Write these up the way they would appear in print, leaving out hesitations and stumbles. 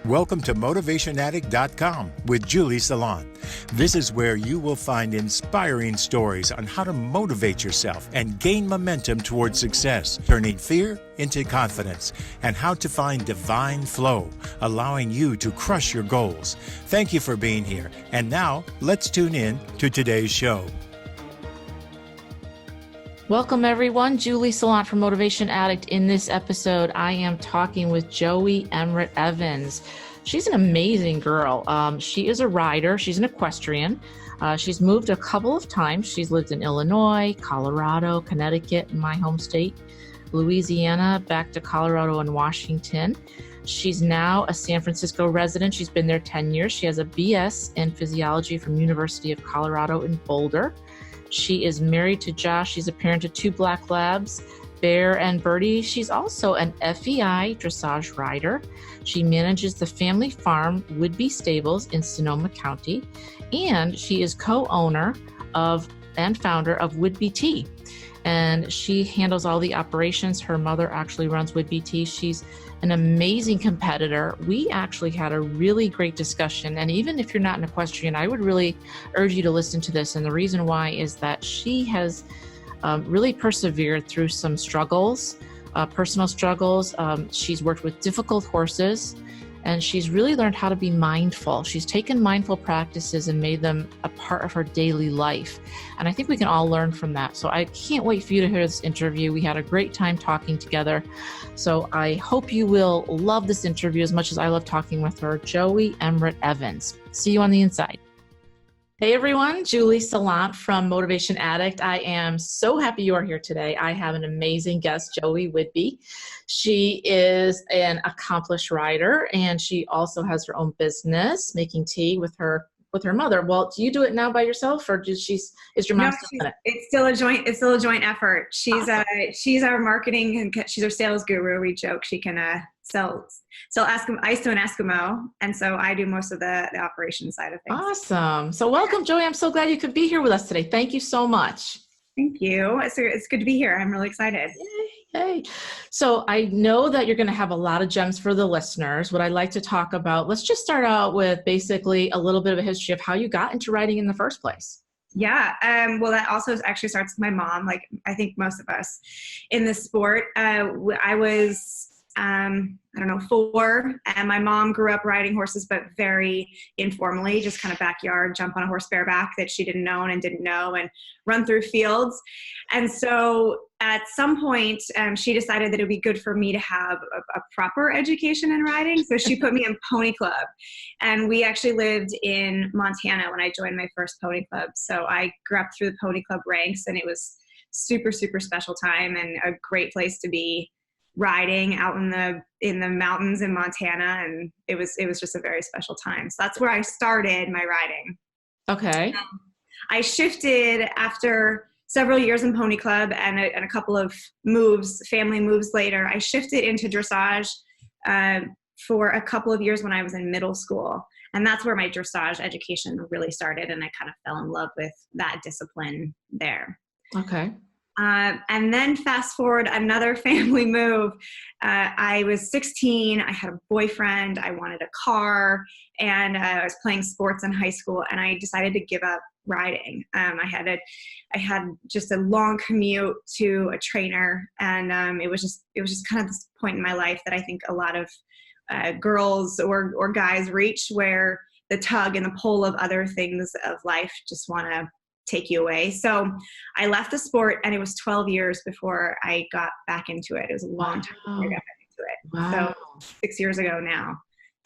Welcome to MotivationAddict.com with Julie Salon. This is where you will find inspiring stories on how to motivate yourself and gain momentum towards success, turning fear into confidence, and how to find divine flow, allowing you to crush your goals. Thank you for being here. And now, let's tune in to today's show. Welcome everyone, Julie Salon from Motivation Addict. In this episode, I am talking with Joey Emmert Evans. She's an amazing girl. She is a rider. She's an equestrian. She's moved a couple of times. She's lived in Illinois, Colorado, Connecticut, in my home state, Louisiana, back to Colorado and Washington. She's now a San Francisco resident. She's been there 10 years. She has a BS in physiology from University of Colorado in Boulder. She is married to Josh. She's a parent of 2 black labs, Bear and Birdie. She's also an FEI dressage rider. She manages the family farm Woodby Stables in Sonoma County, and she is co-owner of and founder of Woodby Tea. And she handles all the operations. Her mother actually runs Woodby Tea. She's an amazing competitor. We actually had a really great discussion. And even if you're not an equestrian, I would really urge you to listen to this. And the reason why is that she has really persevered through some struggles, personal struggles. She's worked with difficult horses, and she's really learned how to be mindful. She's taken mindful practices and made them a part of her daily life. And I think we can all learn from that. So I can't wait for you to hear this interview. We had a great time talking together. So I hope you will love this interview as much as I love talking with her. Joey Emmert Evans. See you on the inside. Hey everyone, Julie Salon from Motivation Addict. I am so happy you are here today. I have an amazing guest, Joey Woodby. She is an accomplished rider, and she also has her own business making tea with her mother. Well, do you do it now by yourself, or is your mom still in it? It's still a joint effort. She's awesome. She's our marketing and she's our sales guru. We joke she can sell ice to an Eskimo, and so I do most of the operations side of things. Awesome. So welcome, Joey. I'm so glad you could be here with us today. Thank you so much. Thank you. It's good to be here. I'm really excited. Yay. So I know that you're going to have a lot of gems for the listeners. What I'd like to talk about, let's just start out with basically a little bit of a history of how you got into riding in the first place. Yeah. Well, that also actually starts with my mom, like I think most of us in this sport. I was 4, and my mom grew up riding horses, but very informally, just kind of backyard, jump on a horse bareback that she didn't own and didn't know, and run through fields. And so at some point, she decided that it would be good for me to have a proper education in riding. So she put me in pony club, and we actually lived in Montana when I joined my first pony club. So I grew up through the pony club ranks, and it was super, super special time and a great place to be riding out in the mountains in Montana, and it was just a very special time. So that's where I started my riding. Okay. I shifted after several years in pony club and a couple of family moves later. I shifted into dressage for a couple of years when I was in middle school, and that's where my dressage education really started, and I kind of fell in love with that discipline there. Okay. And then fast forward another family move. I was 16. I had a boyfriend. I wanted a car, and I was playing sports in high school, and I decided to give up riding. I had just a long commute to a trainer, and it was just kind of this point in my life that I think a lot of girls or guys reach, where the tug and the pull of other things of life just want to take you away. So I left the sport, and it was 12 years before I got back into it. It was a long time before I got back into it. Wow. So 6 years ago now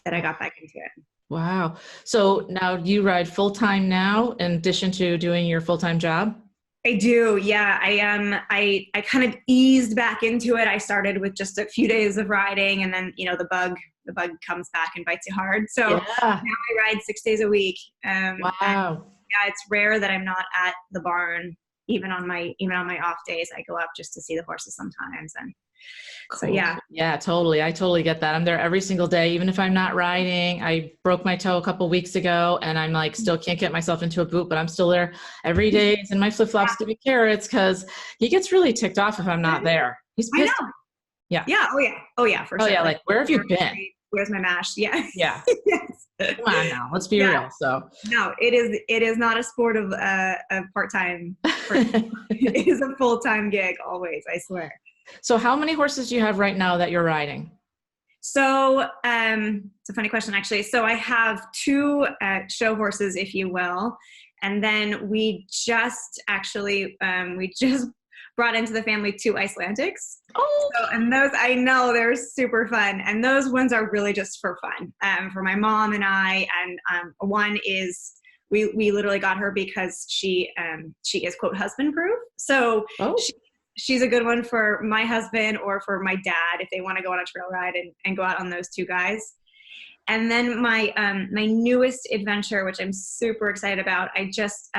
that I got back into it. Wow. So now you ride full-time now in addition to doing your full-time job? I do. Yeah. I kind of eased back into it. I started with just a few days of riding, and then, the bug comes back and bites you hard. So now I ride 6 days a week. Wow. Yeah, it's rare that I'm not at the barn, even on my off days. I go up just to see the horses sometimes, and Cool. So yeah. Yeah, totally. I totally get that. I'm there every single day, even if I'm not riding. I broke my toe a couple weeks ago, and I'm like, still can't get myself into a boot, but I'm still there every day. He's in my flip-flops giving carrots, because he gets really ticked off if I'm not there. He's pissed. I know. Yeah. Yeah. Oh yeah. For sure. Oh yeah. Like, where have you been? Where's my mash? Yeah. Yeah. Yes. Come on now, let's be real. So No, it is not a sport of part-time. It is a full-time gig always, I swear. So how many horses do you have right now that you're riding? So it's a funny question, actually. So I have two show horses, if you will. And then we just brought into the family two Icelandics. Oh, So, and those, I know they're super fun. And those ones are really just for fun, for my mom and I. And one is, we literally got her because she is, quote, husband proof. So she's a good one for my husband or for my dad if they want to go on a trail ride and go out on those two guys. And then my newest adventure, which I'm super excited about, I just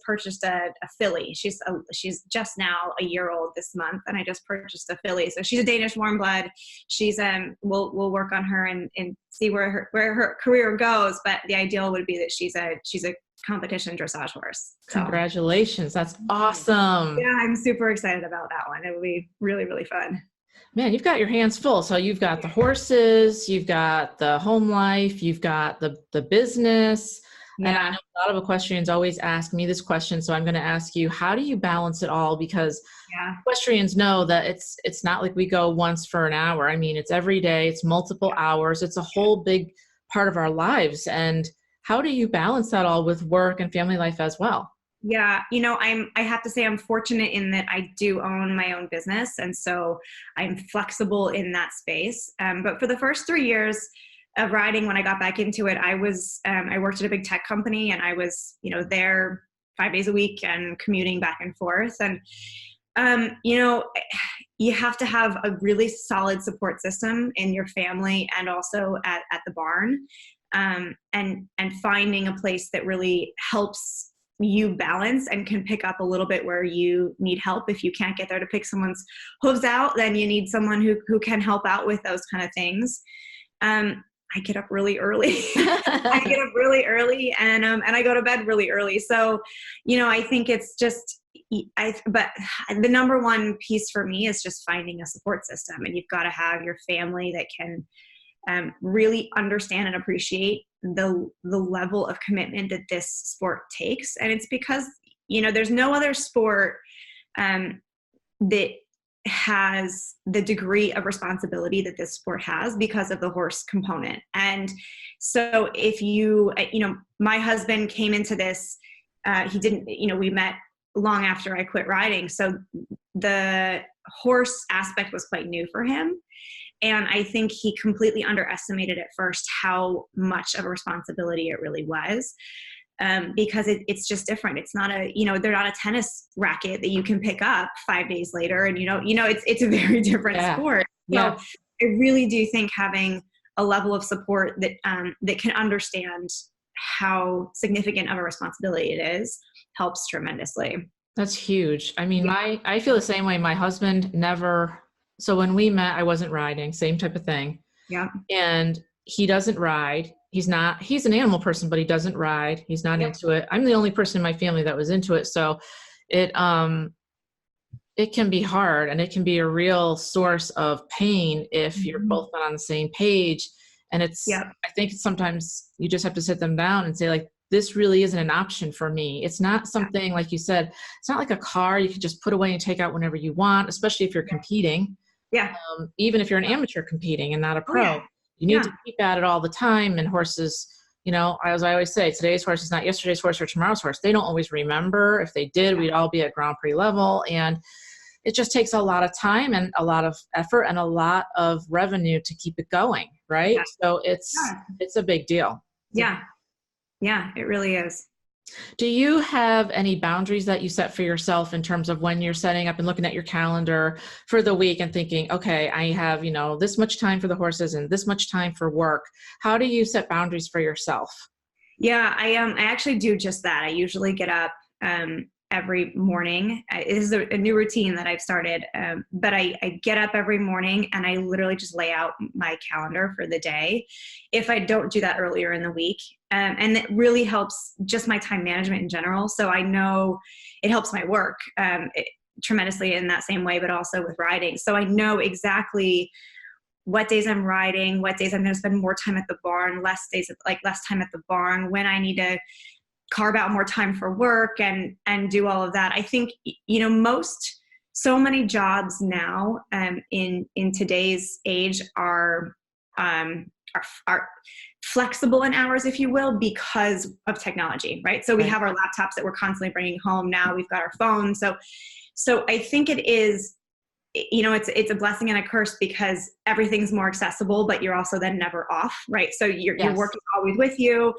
purchased a filly. She's just now a year old this month, and I just purchased a filly. So she's a Danish warm blood. She's we'll work on her and see where her career goes. But the ideal would be that she's a competition dressage horse. So, congratulations. That's awesome. yeah, I'm super excited about that one. It will be really, really fun. Man, you've got your hands full. So you've got the horses, you've got the home life, you've got the business. Yeah. And I know a lot of equestrians always ask me this question. So I'm going to ask you, how do you balance it all? Because equestrians know that it's not like we go once for an hour. I mean, it's every day, it's multiple hours. It's a whole big part of our lives. And how do you balance that all with work and family life as well? Yeah, I have to say I'm fortunate in that I do own my own business. And so I'm flexible in that space. But for the first 3 years of riding, when I got back into it, I worked at a big tech company, and I was, there 5 days a week and commuting back and forth. And, you have to have a really solid support system in your family and also at the barn, and finding a place that really helps you balance and can pick up a little bit where you need help. If you can't get there to pick someone's hooves out, then you need someone who can help out with those kind of things. I get up really early. I get up really early and I go to bed really early. So, I think it's just, but the number one piece for me is just finding a support system, and you've got to have your family that can really understand and appreciate the level of commitment that this sport takes. And it's because, there's no other sport that has the degree of responsibility that this sport has because of the horse component. And so if my husband came into this, he didn't, we met long after I quit riding. So the horse aspect was quite new for him. And I think he completely underestimated at first how much of a responsibility it really was, because it's just different. It's not they're not a tennis racket that you can pick up 5 days later, and it's a very different sport. Yeah. So I really do think having a level of support that can understand how significant of a responsibility it is helps tremendously. That's huge. I mean, I feel the same way. My husband never. So when we met, I wasn't riding, same type of thing. Yeah. And he doesn't ride. He's an animal person, but he doesn't ride. He's not into it. I'm the only person in my family that was into it. So it can be hard, and it can be a real source of pain if you're both not on the same page. And I think sometimes you just have to sit them down and say, like, this really isn't an option for me. It's not something, like you said, it's not like a car you can just put away and take out whenever you want, especially if you're competing. Yeah. Even if you're an amateur competing and not a pro, you need to keep at it all the time. And horses, as I always say, today's horse is not yesterday's horse or tomorrow's horse. They don't always remember. If they did, we'd all be at Grand Prix level. And it just takes a lot of time and a lot of effort and a lot of revenue to keep it going. Right. Yeah. So it's a big deal. Yeah. Yeah, it really is. Do you have any boundaries that you set for yourself in terms of when you're setting up and looking at your calendar for the week and thinking, okay, I have, this much time for the horses and this much time for work? How do you set boundaries for yourself? Yeah, I actually do just that. I usually get up every morning. It is a new routine that I've started, but I get up every morning and I literally just lay out my calendar for the day if I don't do that earlier in the week. And it really helps just my time management in general. So I know it helps my work tremendously in that same way, but also with riding. So I know exactly what days I'm riding, what days I'm going to spend more time at the barn, less time at the barn, when I need to carve out more time for work and do all of that. I think, so many jobs now in today's age are flexible in hours, if you will, because of technology, right? So we have our laptops that we're constantly bringing home. Now we've got our phones. So I think it is, it's a blessing and a curse, because everything's more accessible, but you're also then never off, right? So your work is always with you,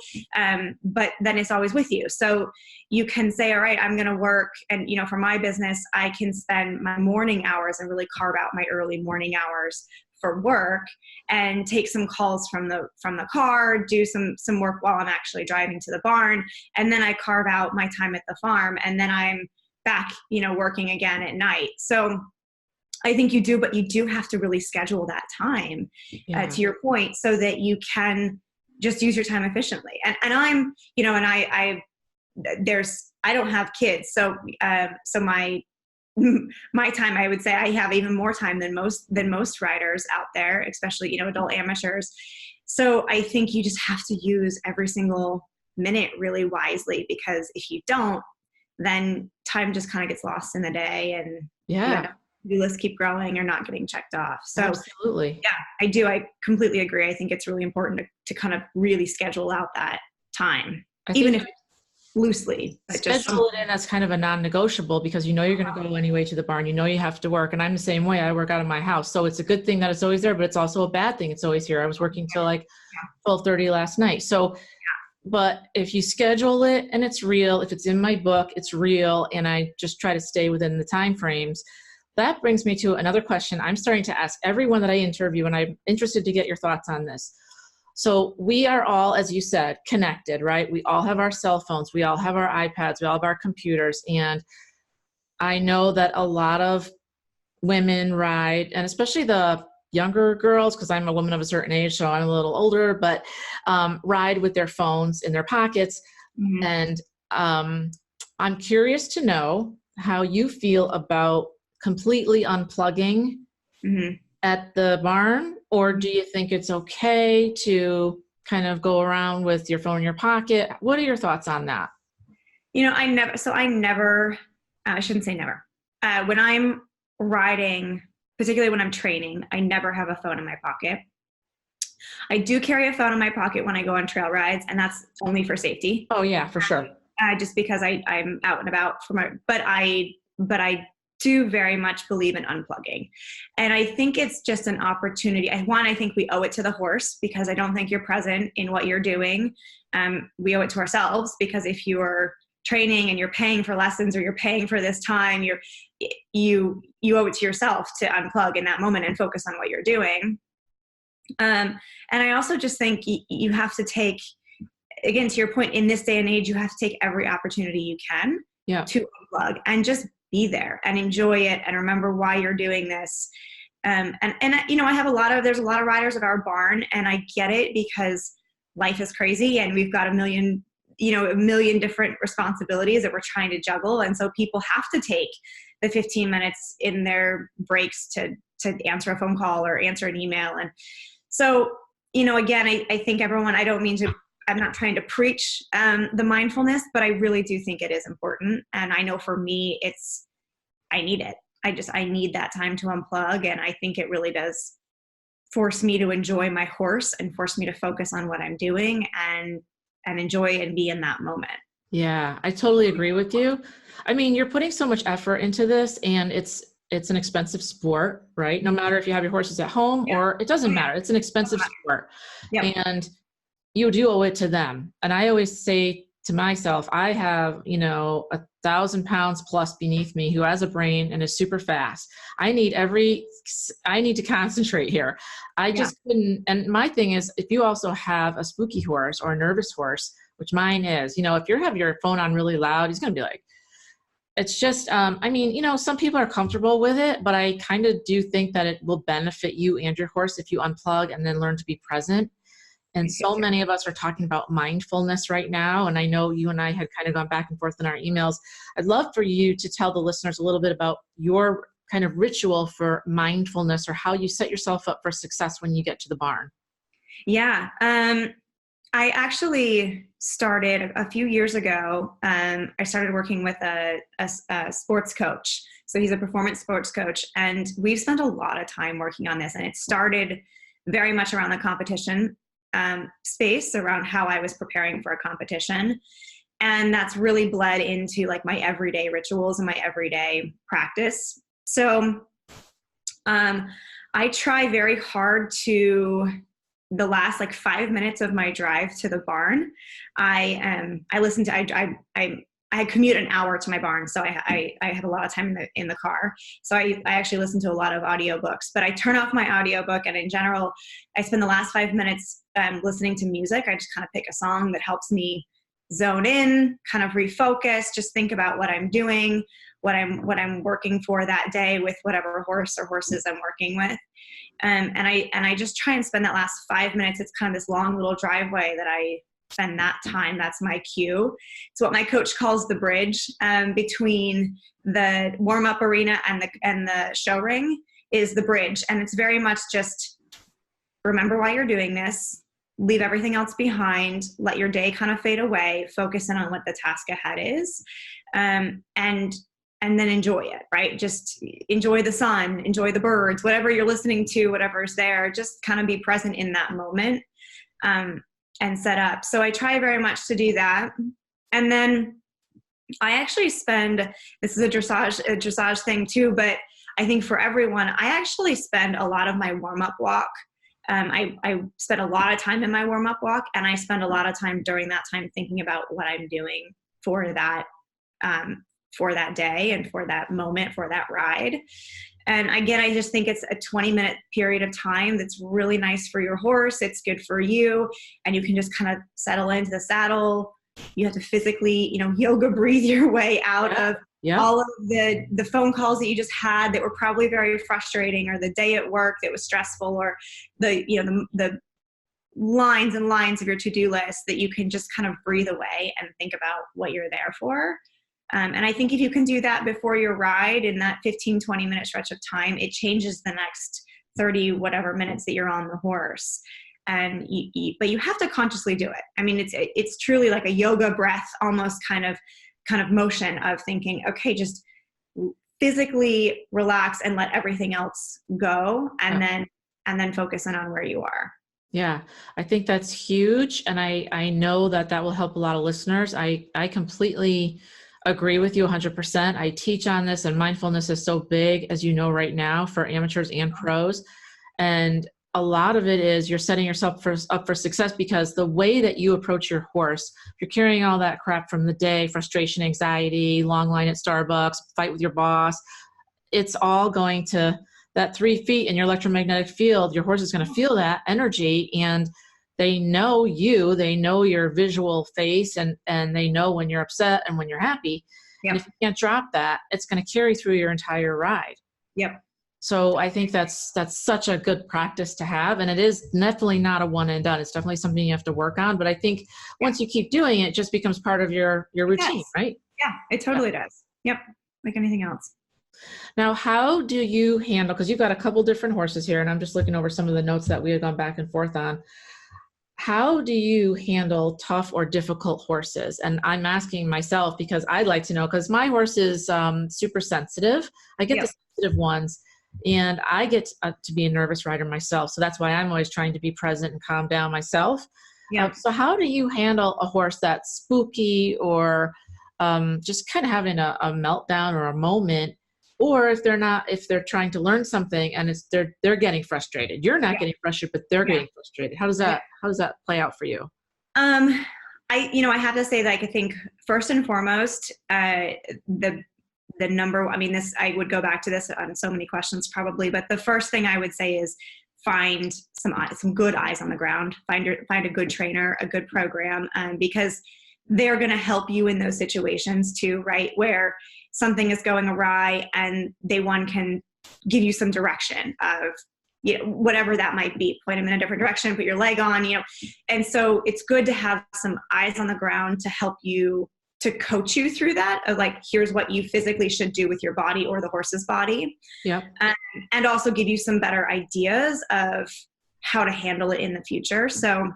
but then it's always with you. So you can say, all right, I'm going to work. And, for my business, I can spend my morning hours and really carve out my early morning hours for work and take some calls from the car, do some work while I'm actually driving to the barn. And then I carve out my time at the farm, and then I'm back, working again at night. So I think you do, but you do have to really schedule that time, to your point, so that you can just use your time efficiently. And I'm, I don't have kids. So my time, I would say I have even more time than most riders out there, especially, adult amateurs. So I think you just have to use every single minute really wisely, because if you don't, then time just kind of gets lost in the day, and to-do lists keep growing or not getting checked off. So absolutely. Yeah, I do. I completely agree. I think it's really important to kind of really schedule out that time, even if it's loosely. Schedule it in as kind of a non-negotiable, because you're going to go anyway to the barn. You have to work. And I'm the same way. I work out of my house. So it's a good thing that it's always there, but it's also a bad thing it's always here. I was working till like 12:30 last night. So but if you schedule it and it's real, if it's in my book, it's real, and I just try to stay within the time frames. That brings me to another question I'm starting to ask everyone that I interview, and I'm interested to get your thoughts on this. So we are all, as you said, connected, right? We all have our cell phones. We all have our iPads. We all have our computers. And I know that a lot of women ride, and especially the younger girls, because I'm a woman of a certain age, so I'm a little older, but ride with their phones in their pockets. Mm-hmm. And I'm curious to know how you feel about completely unplugging at the barn, or do you think it's okay to kind of go around with your phone in your pocket? What are your thoughts on that? I shouldn't say never. When I'm riding, particularly when I'm training, I never have a phone in my pocket. I do carry a phone in my pocket when I go on trail rides, and that's only for safety. Oh yeah, for sure. Just because I'm out and about but I do very much believe in unplugging. And I think it's just an opportunity. I think we owe it to the horse, because I don't think you're present in what you're doing. We owe it to ourselves, because if you are training and you're paying for lessons, or you're paying for this time, you owe it to yourself to unplug in that moment and focus on what you're doing. And I also just think you have to take, again, to your point, in this day and age, you have to take every opportunity you can to unplug and just be there and enjoy it and remember why you're doing this. And I have there's a lot of riders at our barn, and I get it, because life is crazy and we've got a million different responsibilities that we're trying to juggle. And so people have to take the 15 minutes in their breaks to answer a phone call or answer an email. And so, again, I think everyone, I'm not trying to preach the mindfulness, but I really do think it is important. And I know for me, I need it. I need that time to unplug. And I think it really does force me to enjoy my horse and force me to focus on what I'm doing and enjoy and be in that moment. Yeah, I totally agree with you. I mean, you're putting so much effort into this, and it's an expensive sport, right? No matter if you have your horses at home or it doesn't matter. It's an expensive sport. Yep. And you do owe it to them. And I always say to myself, I have, 1,000 pounds plus beneath me who has a brain and is super fast. I need to concentrate here. I just couldn't. And my thing is, if you also have a spooky horse or a nervous horse, which mine is, if you have your phone on really loud, he's going to be like, it's just, some people are comfortable with it, but I kind of do think that it will benefit you and your horse if you unplug and then learn to be present. And so many of us are talking about mindfulness right now. And I know you and I had kind of gone back and forth in our emails. I'd love for you to tell the listeners a little bit about your kind of ritual for mindfulness, or how you set yourself up for success when you get to the barn? Yeah. I actually started a few years ago. I started working with a sports coach. So he's a performance sports coach, and we've spent a lot of time working on this. And it started very much around the competition space, around how I was preparing for a competition. And that's really bled into like my everyday rituals and my everyday practice. So I try very hard to, the last like 5 minutes of my drive to the barn, I listen to, I commute an hour to my barn. So I have a lot of time in the car. So I actually listen to a lot of audiobooks, but I turn off my audiobook, and in general, I spend the last 5 minutes listening to music. I just kind of pick a song that helps me zone in, kind of refocus, just think about what I'm doing, what I'm working for that day with whatever horse or horses I'm working with. And I just try and spend that last 5 minutes. It's kind of this long little driveway that I spend that time. That's my cue. It's what my coach calls the bridge between the warm-up arena and the show ring is the bridge. And it's very much just remember why you're doing this, leave everything else behind, let your day kind of fade away, focus in on what the task ahead is, and then enjoy it, right? Just enjoy the sun, enjoy the birds, whatever you're listening to, whatever's there, just kind of be present in that moment and set up. So I try very much to do that. And then I actually spend, this is a dressage thing too, but I think for everyone, I actually spend a lot of my warm-up walk. I spend a lot of time in my warm-up walk, and I spend a lot of time during that time thinking about what I'm doing for that day and for that moment, for that ride. And again, I just think it's a 20-minute period of time that's really nice for your horse. It's good for you, and you can just kind of settle into the saddle. You have to physically, yoga breathe your way out of all of the phone calls that you just had that were probably very frustrating, or the day at work that was stressful, or the lines and lines of your to-do list, that you can just kind of breathe away and think about what you're there for. And I think if you can do that before your ride in that 15, 20-minute stretch of time, it changes the next 30 whatever minutes that you're on the horse. And but you have to consciously do it. I mean, it's truly like a yoga breath, almost kind of motion of thinking, okay, just physically relax and let everything else go, and then focus in on where you are. Yeah, I think that's huge. And I know that will help a lot of listeners. I completely agree with you 100%. I teach on this, and mindfulness is so big, as you know, right now for amateurs and pros. And a lot of it is you're setting yourself up for success, because the way that you approach your horse, if you're carrying all that crap from the day, frustration, anxiety, long line at Starbucks, fight with your boss, it's all going to that 3 feet in your electromagnetic field. Your horse is going to feel that energy, and they know you, they know your visual face, and they know when you're upset and when you're happy. Yep. And if you can't drop that, it's going to carry through your entire ride. Yep. So I think that's such a good practice to have. And it is definitely not a one and done. It's definitely something you have to work on. But I think once you keep doing it, it just becomes part of your routine, right? Yeah, it totally does. Yep. Like anything else. Now, how do you handle, because you've got a couple different horses here, and I'm just looking over some of the notes that we had gone back and forth on. How do you handle tough or difficult horses? And I'm asking myself because I'd like to know, because my horse is super sensitive. I get the sensitive ones, and I get to be a nervous rider myself. So that's why I'm always trying to be present and calm down myself. Yeah. So how do you handle a horse that's spooky, or just kind of having a meltdown or a moment? Or if they're trying to learn something and they're getting frustrated. You're not getting frustrated, but they're getting frustrated. How does that play out for you? I have to say that I think first and foremost, the number, I would go back to this on so many questions probably, but the first thing I would say is find some good eyes on the ground, find a good trainer, a good program, because they're going to help you in those situations too, right? Where something is going awry, and they can give you some direction of, whatever that might be, point them in a different direction, put your leg on, and so it's good to have some eyes on the ground to help you to coach you through that, of like, here's what you physically should do with your body or the horse's body. Yeah. And also give you some better ideas of how to handle it in the future. So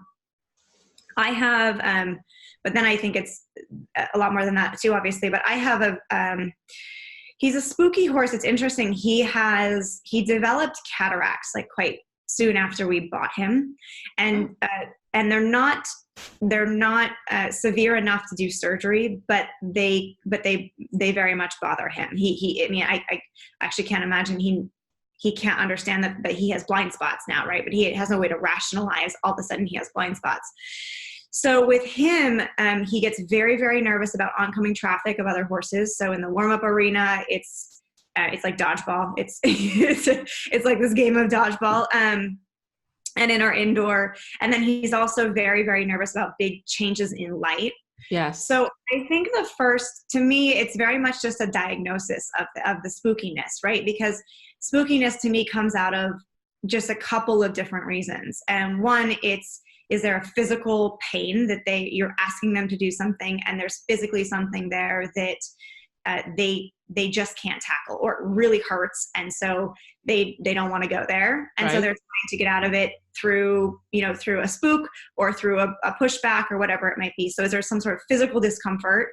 I have, but then I think it's a lot more than that too, obviously, but I have he's a spooky horse. It's interesting. He developed cataracts like quite soon after we bought him. And they're not severe enough to do surgery, but they very much bother him. I actually can't imagine he can't understand that he has blind spots now, right? But he has no way to rationalize all of a sudden he has blind spots. So with him, he gets very, very nervous about oncoming traffic of other horses. So in the warm-up arena, it's like dodgeball. It's like this game of dodgeball. And in our indoor, and then he's also very, very nervous about big changes in light. Yes. So I think to me, it's very much just a diagnosis of the spookiness, right? Because spookiness to me comes out of just a couple of different reasons. And one, is there a physical pain that you're asking them to do something, and there's physically something there that they just can't tackle, or it really hurts, and so they don't want to go there, and so they're trying to get out of it through a spook or through a pushback or whatever it might be. So is there some sort of physical discomfort?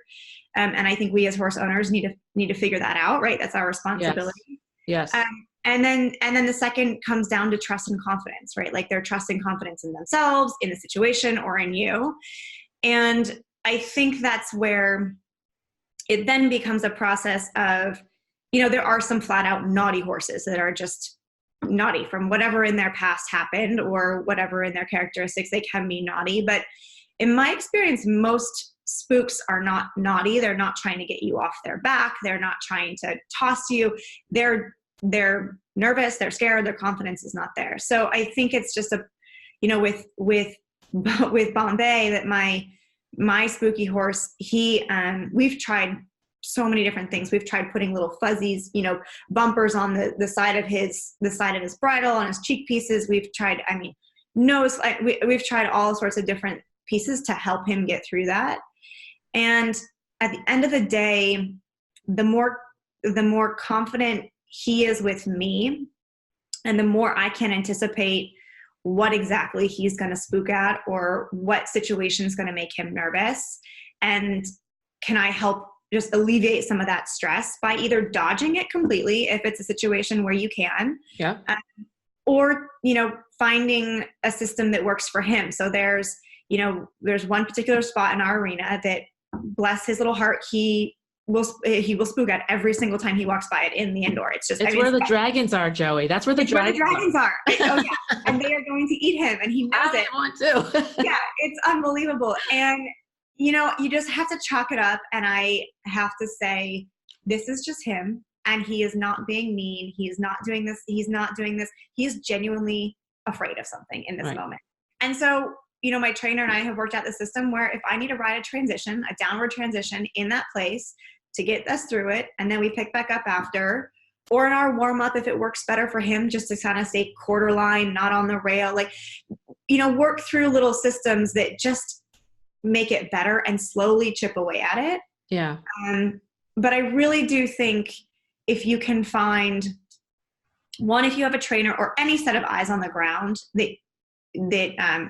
And I think we as horse owners need to figure that out, right? That's our responsibility. Yes. And then the second comes down to trust and confidence, right? Like they're trusting confidence in themselves, in the situation, or in you. And I think that's where it then becomes a process of, there are some flat out naughty horses that are just naughty from whatever in their past happened or whatever in their characteristics, they can be naughty. But in my experience, most spooks are not naughty. They're not trying to get you off their back. They're not trying to toss you. They're nervous, they're scared, their confidence is not there. So I think it's just with Bombay, that my spooky horse, we've tried so many different things. We've tried putting little fuzzies, bumpers on the side of his bridle, on his cheek pieces. We've tried, we've tried all sorts of different pieces to help him get through that. And at the end of the day, the more confident he is with me, and the more I can anticipate what exactly he's going to spook at, or what situation is going to make him nervous, and can I help just alleviate some of that stress by either dodging it completely if it's a situation where you can, or finding a system that works for him. So there's one particular spot in our arena that, bless his little heart, he will spook at every single time he walks by it in the indoor. It's where the dragons are, Joey. That's where the dragons are. Oh yeah, and they are going to eat him, and he knows it. I want to. Yeah, it's unbelievable. And you just have to chalk it up, and I have to say, this is just him, and he is not being mean. He is not doing this. He's not doing this. He is genuinely afraid of something in this moment. And so, my trainer and I have worked out the system where if I need to ride a downward transition in that place to get us through it, and then we pick back up after, or in our warm up, if it works better for him, just to kind of stay quarter line, not on the rail, work through little systems that just make it better and slowly chip away at it. Yeah. But I really do think if you can find one, if you have a trainer or any set of eyes on the ground that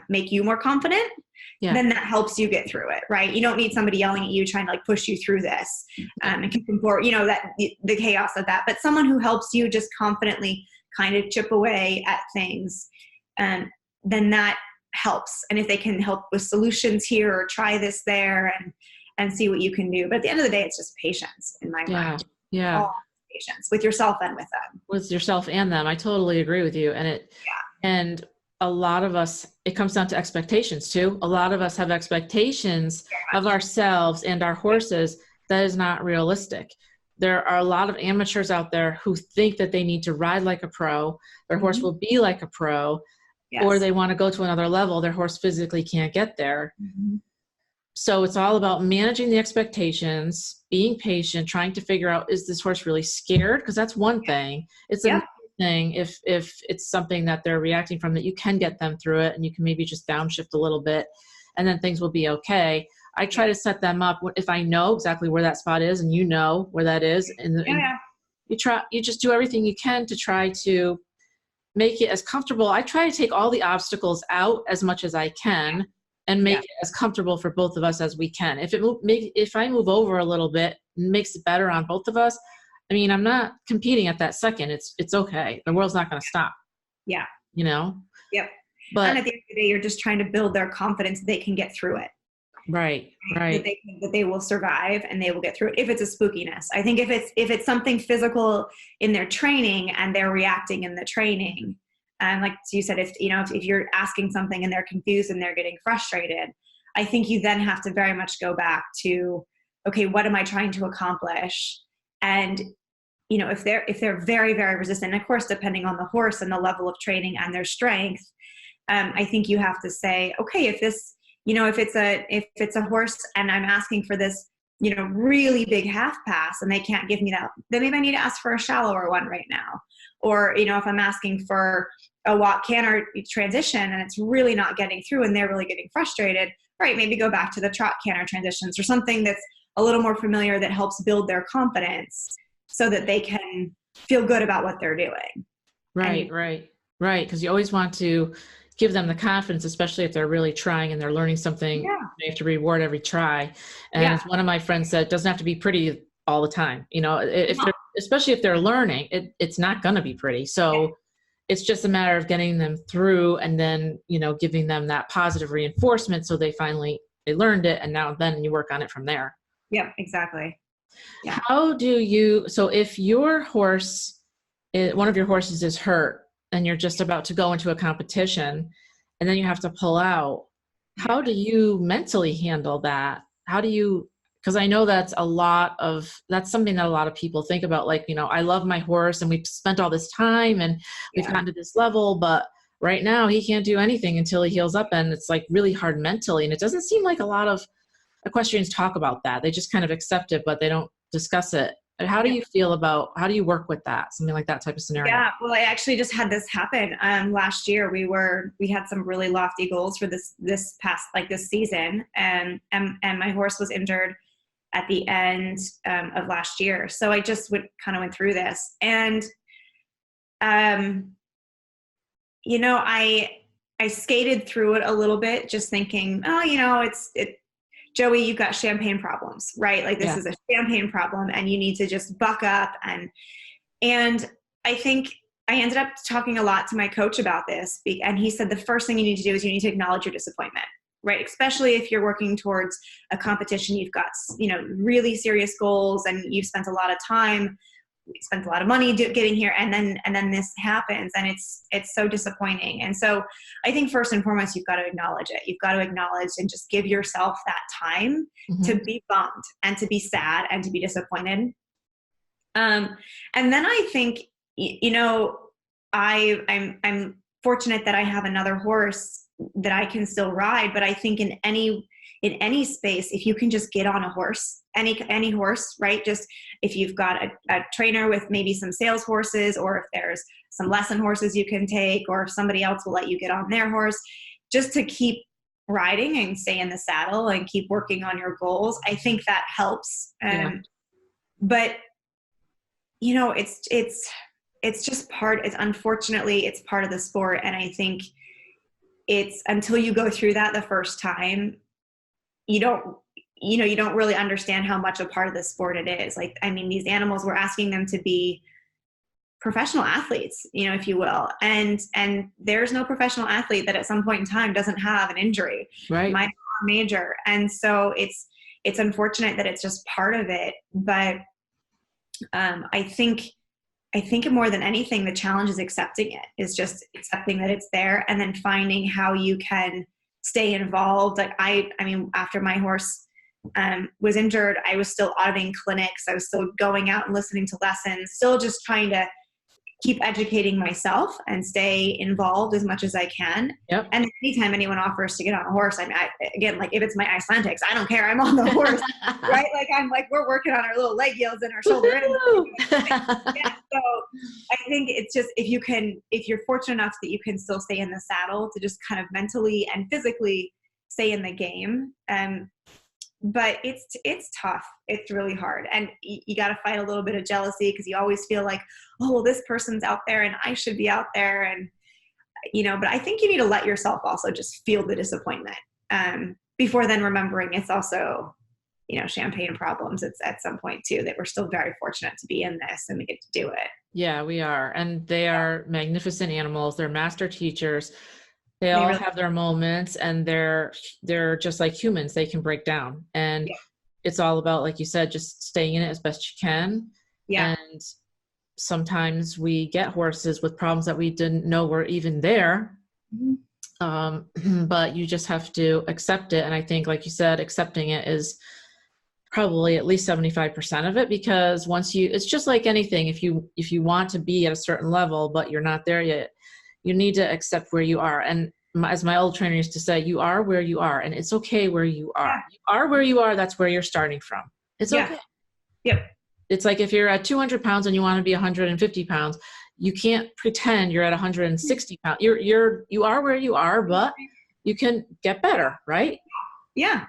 make you more confident, then that helps you get through it, right? You don't need somebody yelling at you, trying to push you through this and keep them forward, that the chaos of that. But someone who helps you just confidently kind of chip away at things, then that helps. And if they can help with solutions here, or try this there, and see what you can do. But at the end of the day, it's just patience in my mind. Yeah. All patience with yourself and with them. With yourself and them. I totally agree with you. And a lot of us, it comes down to expectations too. A lot of us have expectations of ourselves and our horses that is not realistic. There are a lot of amateurs out there who think that they need to ride like a pro, their horse will be like a pro, or they want to go to another level, their horse physically can't get there. So it's all about managing the expectations, being patient, trying to figure out, is this horse really scared? Because that's one thing. It's another thing if it's something that they're reacting from, that you can get them through it, and you can maybe just downshift a little bit, and then things will be okay. I try to set them up if I know exactly where that spot is and you know where that is, and you just do everything you can to try to make it as comfortable. I try to take all the obstacles out as much as I can and make it as comfortable for both of us as we can. If I move over a little bit, it makes it better on both of us. I mean, I'm not competing at that second. It's okay. The world's not going to stop. Yeah. You know? Yep. But and at the end of the day, you're just trying to build their confidence that they can get through it. Right. That they will survive and they will get through it. If it's a spookiness, I think if it's something physical in their training and they're reacting in the training, like you said, if you're asking something and they're confused and they're getting frustrated, I think you then have to very much go back to, okay, what am I trying to accomplish? And if they're very, very resistant, and of course, depending on the horse and the level of training and their strength, I think you have to say, okay, if it's a horse and I'm asking for this, really big half pass and they can't give me that, then maybe I need to ask for a shallower one right now. Or, if I'm asking for a walk canter transition and it's really not getting through and they're really getting frustrated, right, maybe go back to the trot canter transitions or something that's a little more familiar that helps build their confidence so that they can feel good about what they're doing. Right. Because you always want to give them the confidence, especially if they're really trying and they're learning something. Yeah. You have to reward every try. And one of my friends said, it doesn't have to be pretty all the time. Especially if they're learning, it's not going to be pretty. So it's just a matter of getting them through and then, giving them that positive reinforcement so they learned it. And then you work on it from there. Yeah, exactly. Yeah. So if your horse, one of your horses is hurt and you're just about to go into a competition and then you have to pull out, how do you mentally handle that? Because I know that's something that a lot of people think about. Like, I love my horse and we've spent all this time and we've gotten to this level, but right now he can't do anything until he heals up. And it's like really hard mentally. And it doesn't seem like a lot of equestrians talk about that. They just kind of accept it, but they don't discuss it. How do you feel how do you work with that? Something like that type of scenario? Yeah, well, I actually just had this happen last year. We had some really lofty goals for this season, and my horse was injured at the end of last year. So I just went through this, and I skated through it a little bit, just thinking, Joey, you've got champagne problems, right? Like this is a champagne problem and you need to just buck up. And I think I ended up talking a lot to my coach about this. And he said, the first thing you need to do is you need to acknowledge your disappointment, right? Especially if you're working towards a competition, you've got, really serious goals and you've spent a lot of time, spent a lot of money getting here. And then this happens and it's so disappointing. And so I think first and foremost, you've got to acknowledge it. You've got to acknowledge and just give yourself that time to be bummed and to be sad and to be disappointed. And then I think, I'm fortunate that I have another horse that I can still ride, but I think in any space, if you can just get on a horse, any horse, right? Just if you've got a trainer with maybe some sales horses, or if there's some lesson horses you can take, or if somebody else will let you get on their horse, just to keep riding and stay in the saddle and keep working on your goals. I think that helps. But it's just unfortunately it's part of the sport. And I think it's until you go through that the first time, you don't really understand how much a part of the sport it is. Like, I mean, these animals, we're asking them to be professional athletes, if you will. And there's no professional athlete that at some point in time doesn't have an injury, right? Minor or major. And so it's unfortunate that it's just part of it. But I think more than anything, the challenge is accepting it, is just accepting that it's there and then finding how you can stay involved. Like I mean, after my horse was injured, I was still auditing clinics. I was still going out and listening to lessons, still just trying to keep educating myself and stay involved as much as I can. Yep. And anytime anyone offers to get on a horse, like if it's my Icelandics, I don't care. I'm on the horse, right? Like we're working on our little leg yields and our shoulder. Yeah. So I think it's just, if you're fortunate enough that you can still stay in the saddle, to just kind of mentally and physically stay in the game. but it's tough. It's really hard. And you got to fight a little bit of jealousy because you always feel like, oh, well, this person's out there and I should be out there. And, but I think you need to let yourself also just feel the disappointment before then remembering it's also, champagne problems. It's at some point too, that we're still very fortunate to be in this and we get to do it. Yeah, we are. And they are magnificent animals. They're master teachers. They all really have their moments, and they're just like humans. They can break down, and it's all about, like you said, just staying in it as best you can. Yeah. And sometimes we get horses with problems that we didn't know were even there. But you just have to accept it. And I think, like you said, accepting it is probably at least 75% of it, because it's just like anything. If you want to be at a certain level, but you're not there yet, you need to accept where you are. And as my old trainer used to say, you are where you are, and it's okay where you are. Yeah. You are where you are. That's where you're starting from. It's okay. Yep. It's like if you're at 200 pounds and you want to be 150 pounds, you can't pretend you're at 160 pounds. You are where you are, but you can get better, right? Yeah.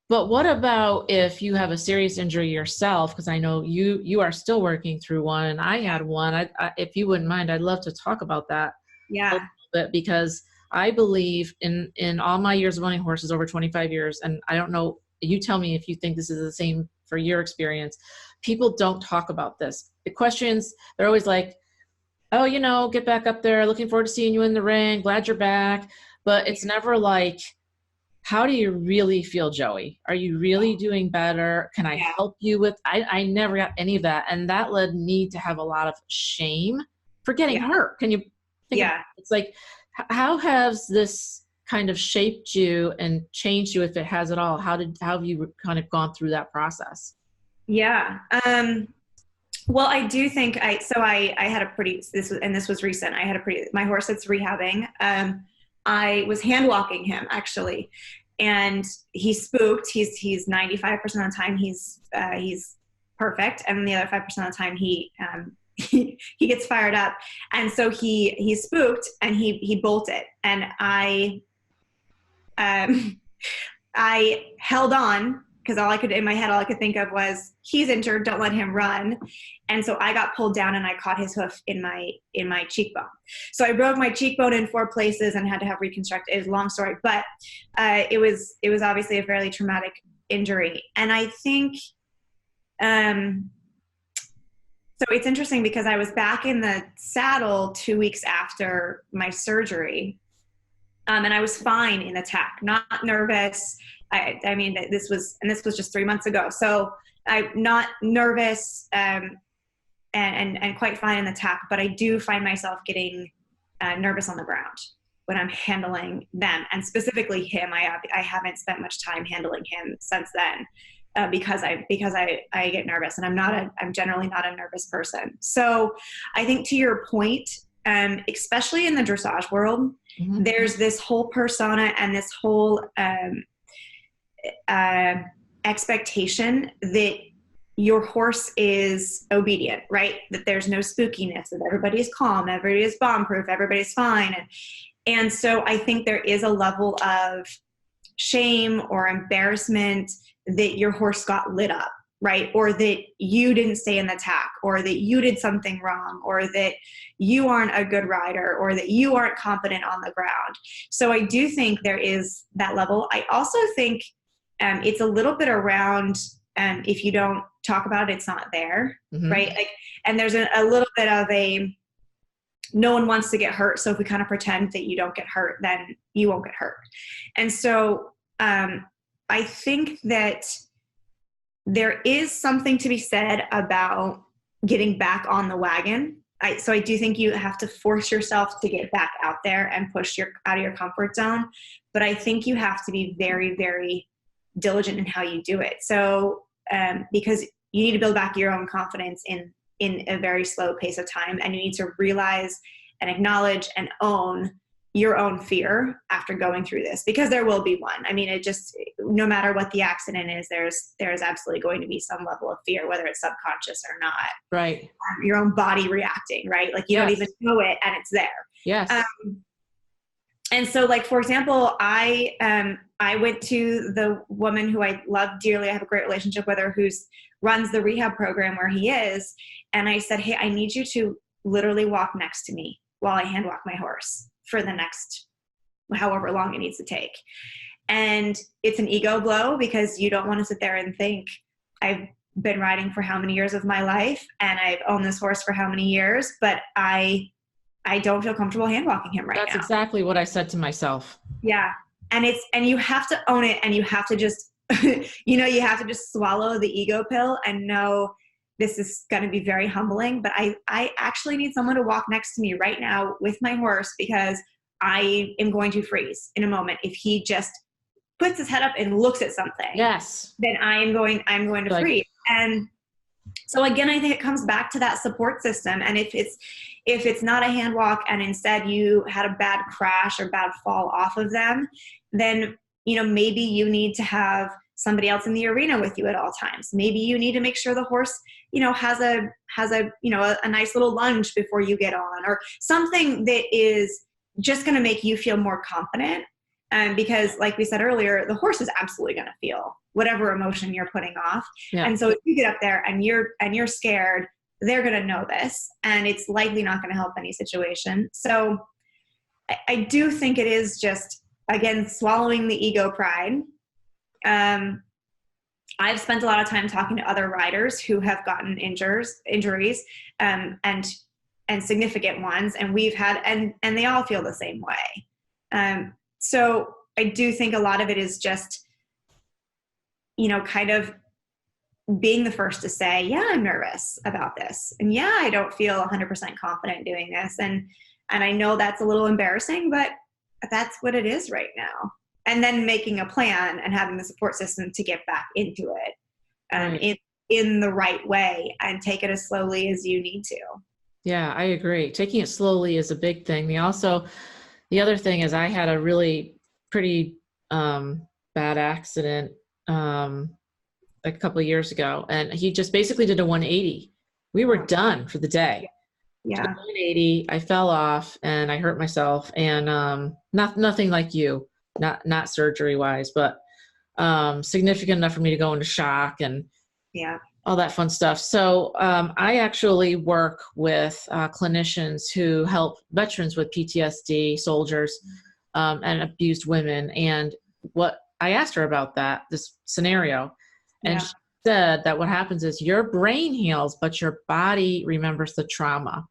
But what about if you have a serious injury yourself? Because I know you are still working through one, and I had one. I if you wouldn't mind, I'd love to talk about that. Yeah. A little bit, because I believe in all my years of owning horses, over 25 years, and I don't know, you tell me if you think this is the same for your experience. People don't talk about this. The questions, they're always like, oh, get back up there. Looking forward to seeing you in the ring. Glad you're back. But it's never like, how do you really feel, Joey? Are you really doing better? Can I help you with? I never got any of that. And that led me to have a lot of shame for getting hurt. Can you think of it? It's like, how has this kind of shaped you and changed you, if it has at all? How have you kind of gone through that process? Yeah. Well, I do think I had this was recent. My horse that's rehabbing. I was hand walking him actually, and he spooked. He's 95% of the time he's perfect, and the other 5% of the time he gets fired up, and so he spooked and he bolted, and I held on because all I could think of was, he's injured, don't let him run. And so I got pulled down and I caught his hoof in my cheekbone. So I broke my cheekbone in 4 places and had to have reconstructed. It was a long story, but it was obviously a fairly traumatic injury. And I think, so it's interesting because I was back in the saddle 2 weeks after my surgery. And I was fine in the tack, not nervous. I mean, this was just 3 months ago. So I'm not nervous and quite fine in the tack, but I do find myself getting nervous on the ground when I'm handling them, and specifically him. I haven't spent much time handling him since then because I get nervous, and I'm generally not a nervous person. So I think, to your point, especially in the dressage world, there's this whole persona and this whole expectation that your horse is obedient, right? That there's no spookiness, that everybody is calm, everybody is bomb-proof, everybody's fine. And so I think there is a level of shame or embarrassment that your horse got lit up, right? Or that you didn't stay in the tack, or that you did something wrong, or that you aren't a good rider, or that you aren't confident on the ground. So I do think there is that level. I also think it's a little bit around, if you don't talk about it, it's not there, right? Like, and there's a little bit of no one wants to get hurt. So if we kind of pretend that you don't get hurt, then you won't get hurt. And so I think that there is something to be said about getting back on the wagon. So I do think you have to force yourself to get back out there and push out of your comfort zone. But I think you have to be very, very diligent in how you do it. So because you need to build back your own confidence in a very slow pace of time, and you need to realize and acknowledge and own your own fear after going through this, because there will be one. I mean, no matter what the accident is, there's absolutely going to be some level of fear, whether it's subconscious or not. Right. Your own body reacting, right? Like you don't even know it, and it's there. Yes. And so, like, for example, I I went to the woman who I love dearly. I have a great relationship with her, runs the rehab program where he is. And I said, hey, I need you to literally walk next to me while I hand walk my horse for the next however long it needs to take. And it's an ego blow because you don't want to sit there and think, I've been riding for how many years of my life and I've owned this horse for how many years, but I don't feel comfortable hand walking him right now. That's exactly what I said to myself. Yeah. And you have to own it, and you have to just, you have to just swallow the ego pill and know this is going to be very humbling, but I actually need someone to walk next to me right now with my horse because I am going to freeze in a moment. If he just puts his head up and looks at something, yes, then I'm going to freeze. And so again, I think it comes back to that support system. And if it's not a hand walk and instead you had a bad crash or bad fall off of them, then, maybe you need to have somebody else in the arena with you at all times. Maybe you need to make sure the horse, has a nice little lunge before you get on, or something that is just going to make you feel more confident. Because like we said earlier, the horse is absolutely going to feel whatever emotion you're putting off. Yeah. And so if you get up there and you're scared, they're going to know this, and it's likely not going to help any situation. So I do think it is just, again, swallowing the ego pride. I've spent a lot of time talking to other riders who have gotten injuries, and significant ones, and we've had, and they all feel the same way. So I do think a lot of it is just, kind of being the first to say, yeah, I'm nervous about this. And yeah, I don't feel 100% confident doing this. And I know that's a little embarrassing, but that's what it is right now. And then making a plan and having the support system to get back into it in the right way and take it as slowly as you need to. Yeah, I agree. Taking it slowly is a big thing. The other thing is I had a really pretty bad accident a couple of years ago, and he just basically did a 180. We were done for the day. Yeah. 180. I fell off and I hurt myself, and nothing like you, not surgery wise, but significant enough for me to go into shock and all that fun stuff. So I actually work with clinicians who help veterans with PTSD, soldiers, and abused women. And what I asked her about this scenario, and she said that what happens is your brain heals, but your body remembers the trauma.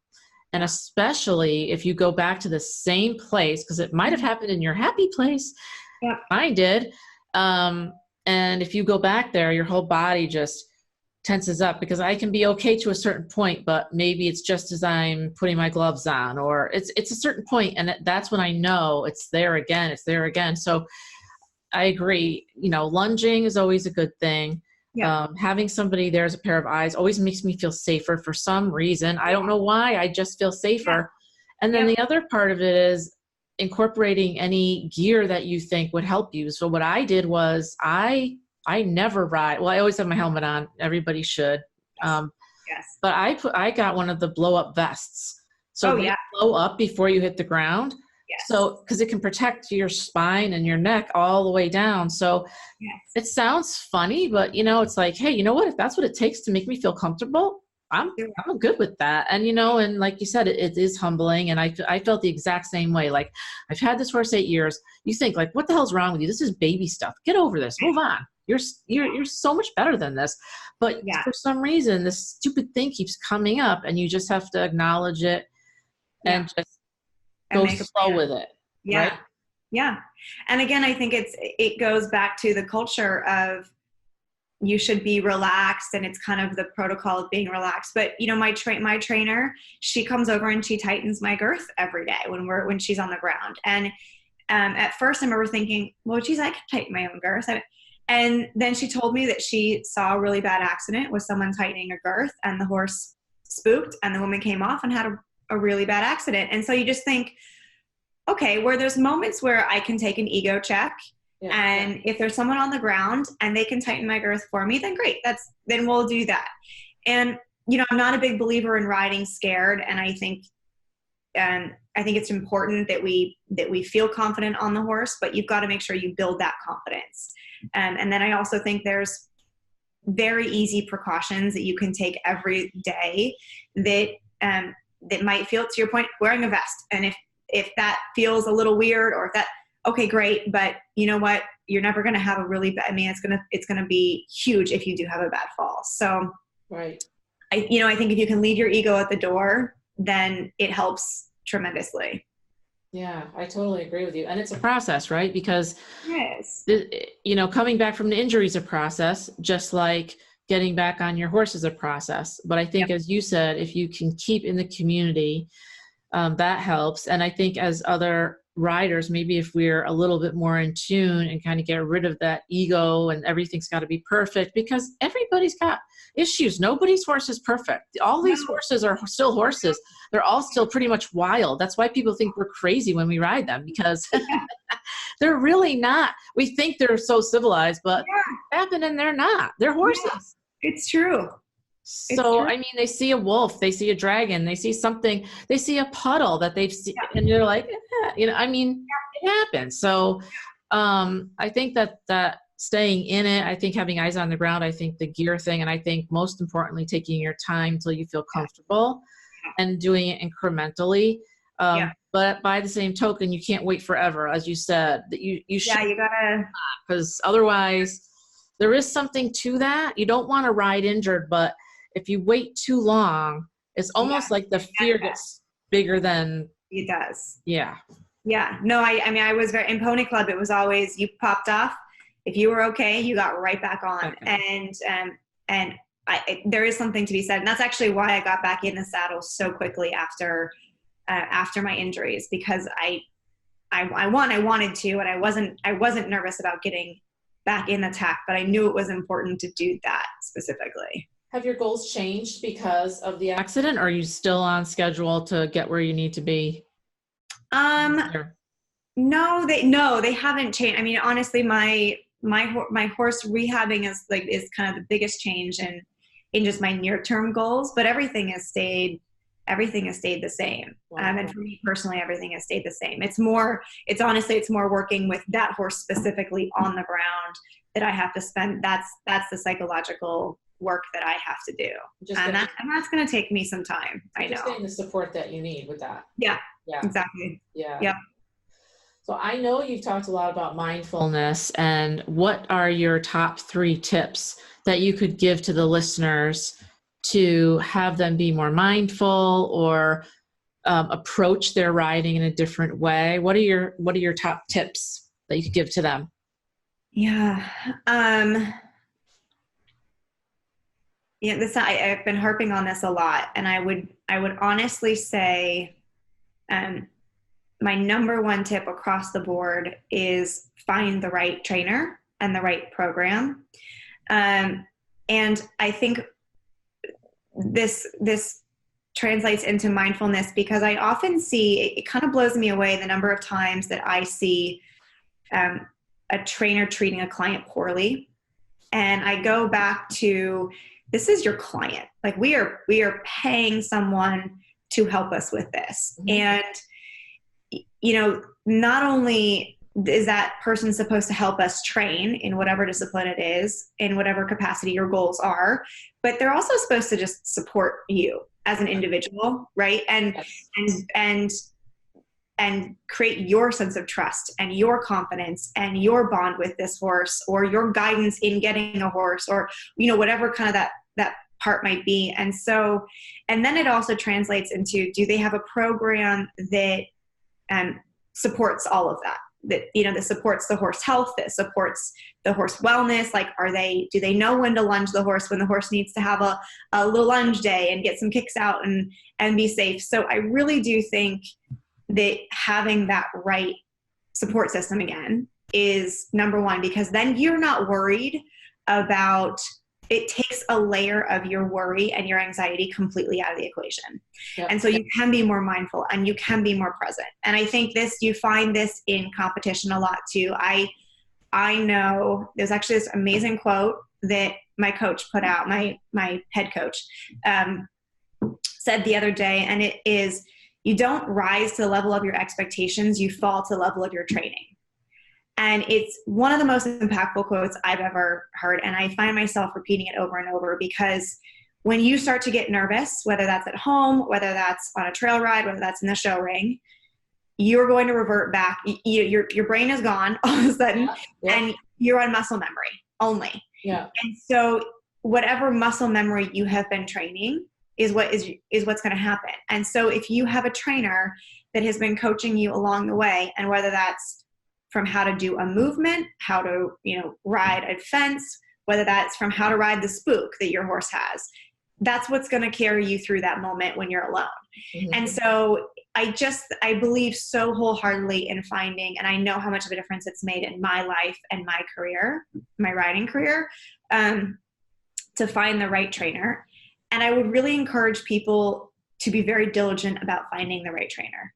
And especially if you go back to the same place, because it might have happened in your happy place. Yeah. Mine did. And if you go back there, your whole body just tenses up, because I can be okay to a certain point, but maybe it's just as I'm putting my gloves on, or it's a certain point, and that's when I know it's there again. So I agree. Lunging is always a good thing. Yeah. Having somebody there as a pair of eyes always makes me feel safer for some reason. I don't know why. I just feel safer. Yeah. And then the other part of it is incorporating any gear that you think would help you. So what I did was I never ride. Well, I always have my helmet on. Everybody should. Yes. But I got one of the blow up vests. So they blow up before you hit the ground. Yes. So, because it can protect your spine and your neck all the way down. So it sounds funny, but it's like, hey, you know what? If that's what it takes to make me feel comfortable, I'm good with that. And, and like you said, it is humbling. And I felt the exact same way. Like, I've had this horse 8 years. You think like, what the hell's wrong with you? This is baby stuff. Get over this. Move on. You're so much better than this. But for some reason, this stupid thing keeps coming up, and you just have to acknowledge it and just go slow with it. Yeah. Right? Yeah. And again, I think it goes back to the culture of you should be relaxed, and it's kind of the protocol of being relaxed. But my trainer, she comes over and she tightens my girth every day when she's on the ground. And at first I remember thinking, well, geez, I can tighten my own girth. And then she told me that she saw a really bad accident with someone tightening a girth, and the horse spooked, and the woman came off and had a really bad accident. And so you just think, okay, where there's moments where I can take an ego check, and if there's someone on the ground and they can tighten my girth for me, then great. Then we'll do that. And, I'm not a big believer in riding scared. And I think I think it's important that we feel confident on the horse, but you've got to make sure you build that confidence. And then I also think there's very easy precautions that you can take every day that might feel, to your point, wearing a vest. And if that feels a little weird, or if that, okay, great. But you know what? You're never going to have a really bad, it's going to be huge if you do have a bad fall. So right. I think if you can leave your ego at the door, then it helps tremendously. Yeah, I totally agree with you. And it's a process, right? Because, yes, coming back from the injury is a process, just like getting back on your horse is a process. But I think, as you said, if you can keep in the community, that helps. And I think as other riders, maybe if we're a little bit more in tune and kind of get rid of that ego and everything's got to be perfect, because everybody's got issues. Nobody's horse is perfect. All these horses are still horses. They're all still pretty much wild. That's why people think we're crazy when we ride them, because they're really not. We think they're so civilized, but happening, they're not. They're horses. Yeah, it's true. So, I mean, they see a wolf, they see a dragon, they see something, they see a puddle that they've seen, and you're like, it happens. So, I think that staying in it, I think having eyes on the ground, I think the gear thing, and I think most importantly, taking your time until you feel comfortable and doing it incrementally. But by the same token, you can't wait forever. As you said, that you should, you gotta, because otherwise there is something to that. You don't want to ride injured, but if you wait too long, it's almost like the fear gets bigger than it does. Yeah. Yeah. No, I was very, in Pony Club, it was always, you popped off. If you were okay, you got right back on. Okay. And there is something to be said. And that's actually why I got back in the saddle so quickly after my injuries, because I wanted to, and I wasn't nervous about getting back in the tack, but I knew it was important to do that specifically. Have your goals changed because of the accident, or are you still on schedule to get where you need to be? No, they haven't changed. I mean, honestly, my horse rehabbing is kind of the biggest change in just my near-term goals, but everything has stayed the same. Wow. And for me personally, everything has stayed the same. It's more working with that horse specifically on the ground that I have to spend. That's the psychological work that I have to do. And that's going to take me some time. I know. Just getting the support that you need with that. Yeah. Exactly. Yeah. Yep. So I know you've talked a lot about mindfulness, and what are your top 3 tips that you could give to the listeners to have them be more mindful or approach their riding in a different way? What are your top tips that you could give to them? Yeah. I've been harping on this a lot, and I would honestly say, my number 1 tip across the board is find the right trainer and the right program. And I think this translates into mindfulness, because I often see, it kind of blows me away the number of times that I see a trainer treating a client poorly. And I go back to, this is your client. Like, we are paying someone to help us with this. Mm-hmm. And, not only is that person supposed to help us train in whatever discipline it is, in whatever capacity your goals are, but they're also supposed to just support you as an individual, right? And create your sense of trust and your confidence and your bond with this horse, or your guidance in getting a horse, or, whatever kind of that part might be. And then it also translates into, do they have a program that supports all of that? That supports the horse health, that supports the horse wellness. Like, do they know when to lunge the horse when the horse needs to have a little lunge day and get some kicks out and be safe? So I really do think that having that right support system again is number 1, because then you're not worried about, it takes a layer of your worry and your anxiety completely out of the equation. Yep. And so you can be more mindful and you can be more present. And I think you find this in competition a lot too. I know there's actually this amazing quote that my coach put out, my head coach, said the other day, and it is, you don't rise to the level of your expectations, you fall to the level of your training. And it's one of the most impactful quotes I've ever heard. And I find myself repeating it over and over, because when you start to get nervous, whether that's at home, whether that's on a trail ride, whether that's in the show ring, you're going to revert back. Your brain is gone all of a sudden, and you're on muscle memory only. Yeah. And so whatever muscle memory you have been training is what's going to happen. And so if you have a trainer that has been coaching you along the way, and whether that's from how to do a movement, how to, ride a fence, whether that's from how to ride the spook that your horse has, that's what's going to carry you through that moment when you're alone. Mm-hmm. And so I believe so wholeheartedly in finding, and I know how much of a difference it's made in my life and my career, my riding career, to find the right trainer. And I would really encourage people to be very diligent about finding the right trainer.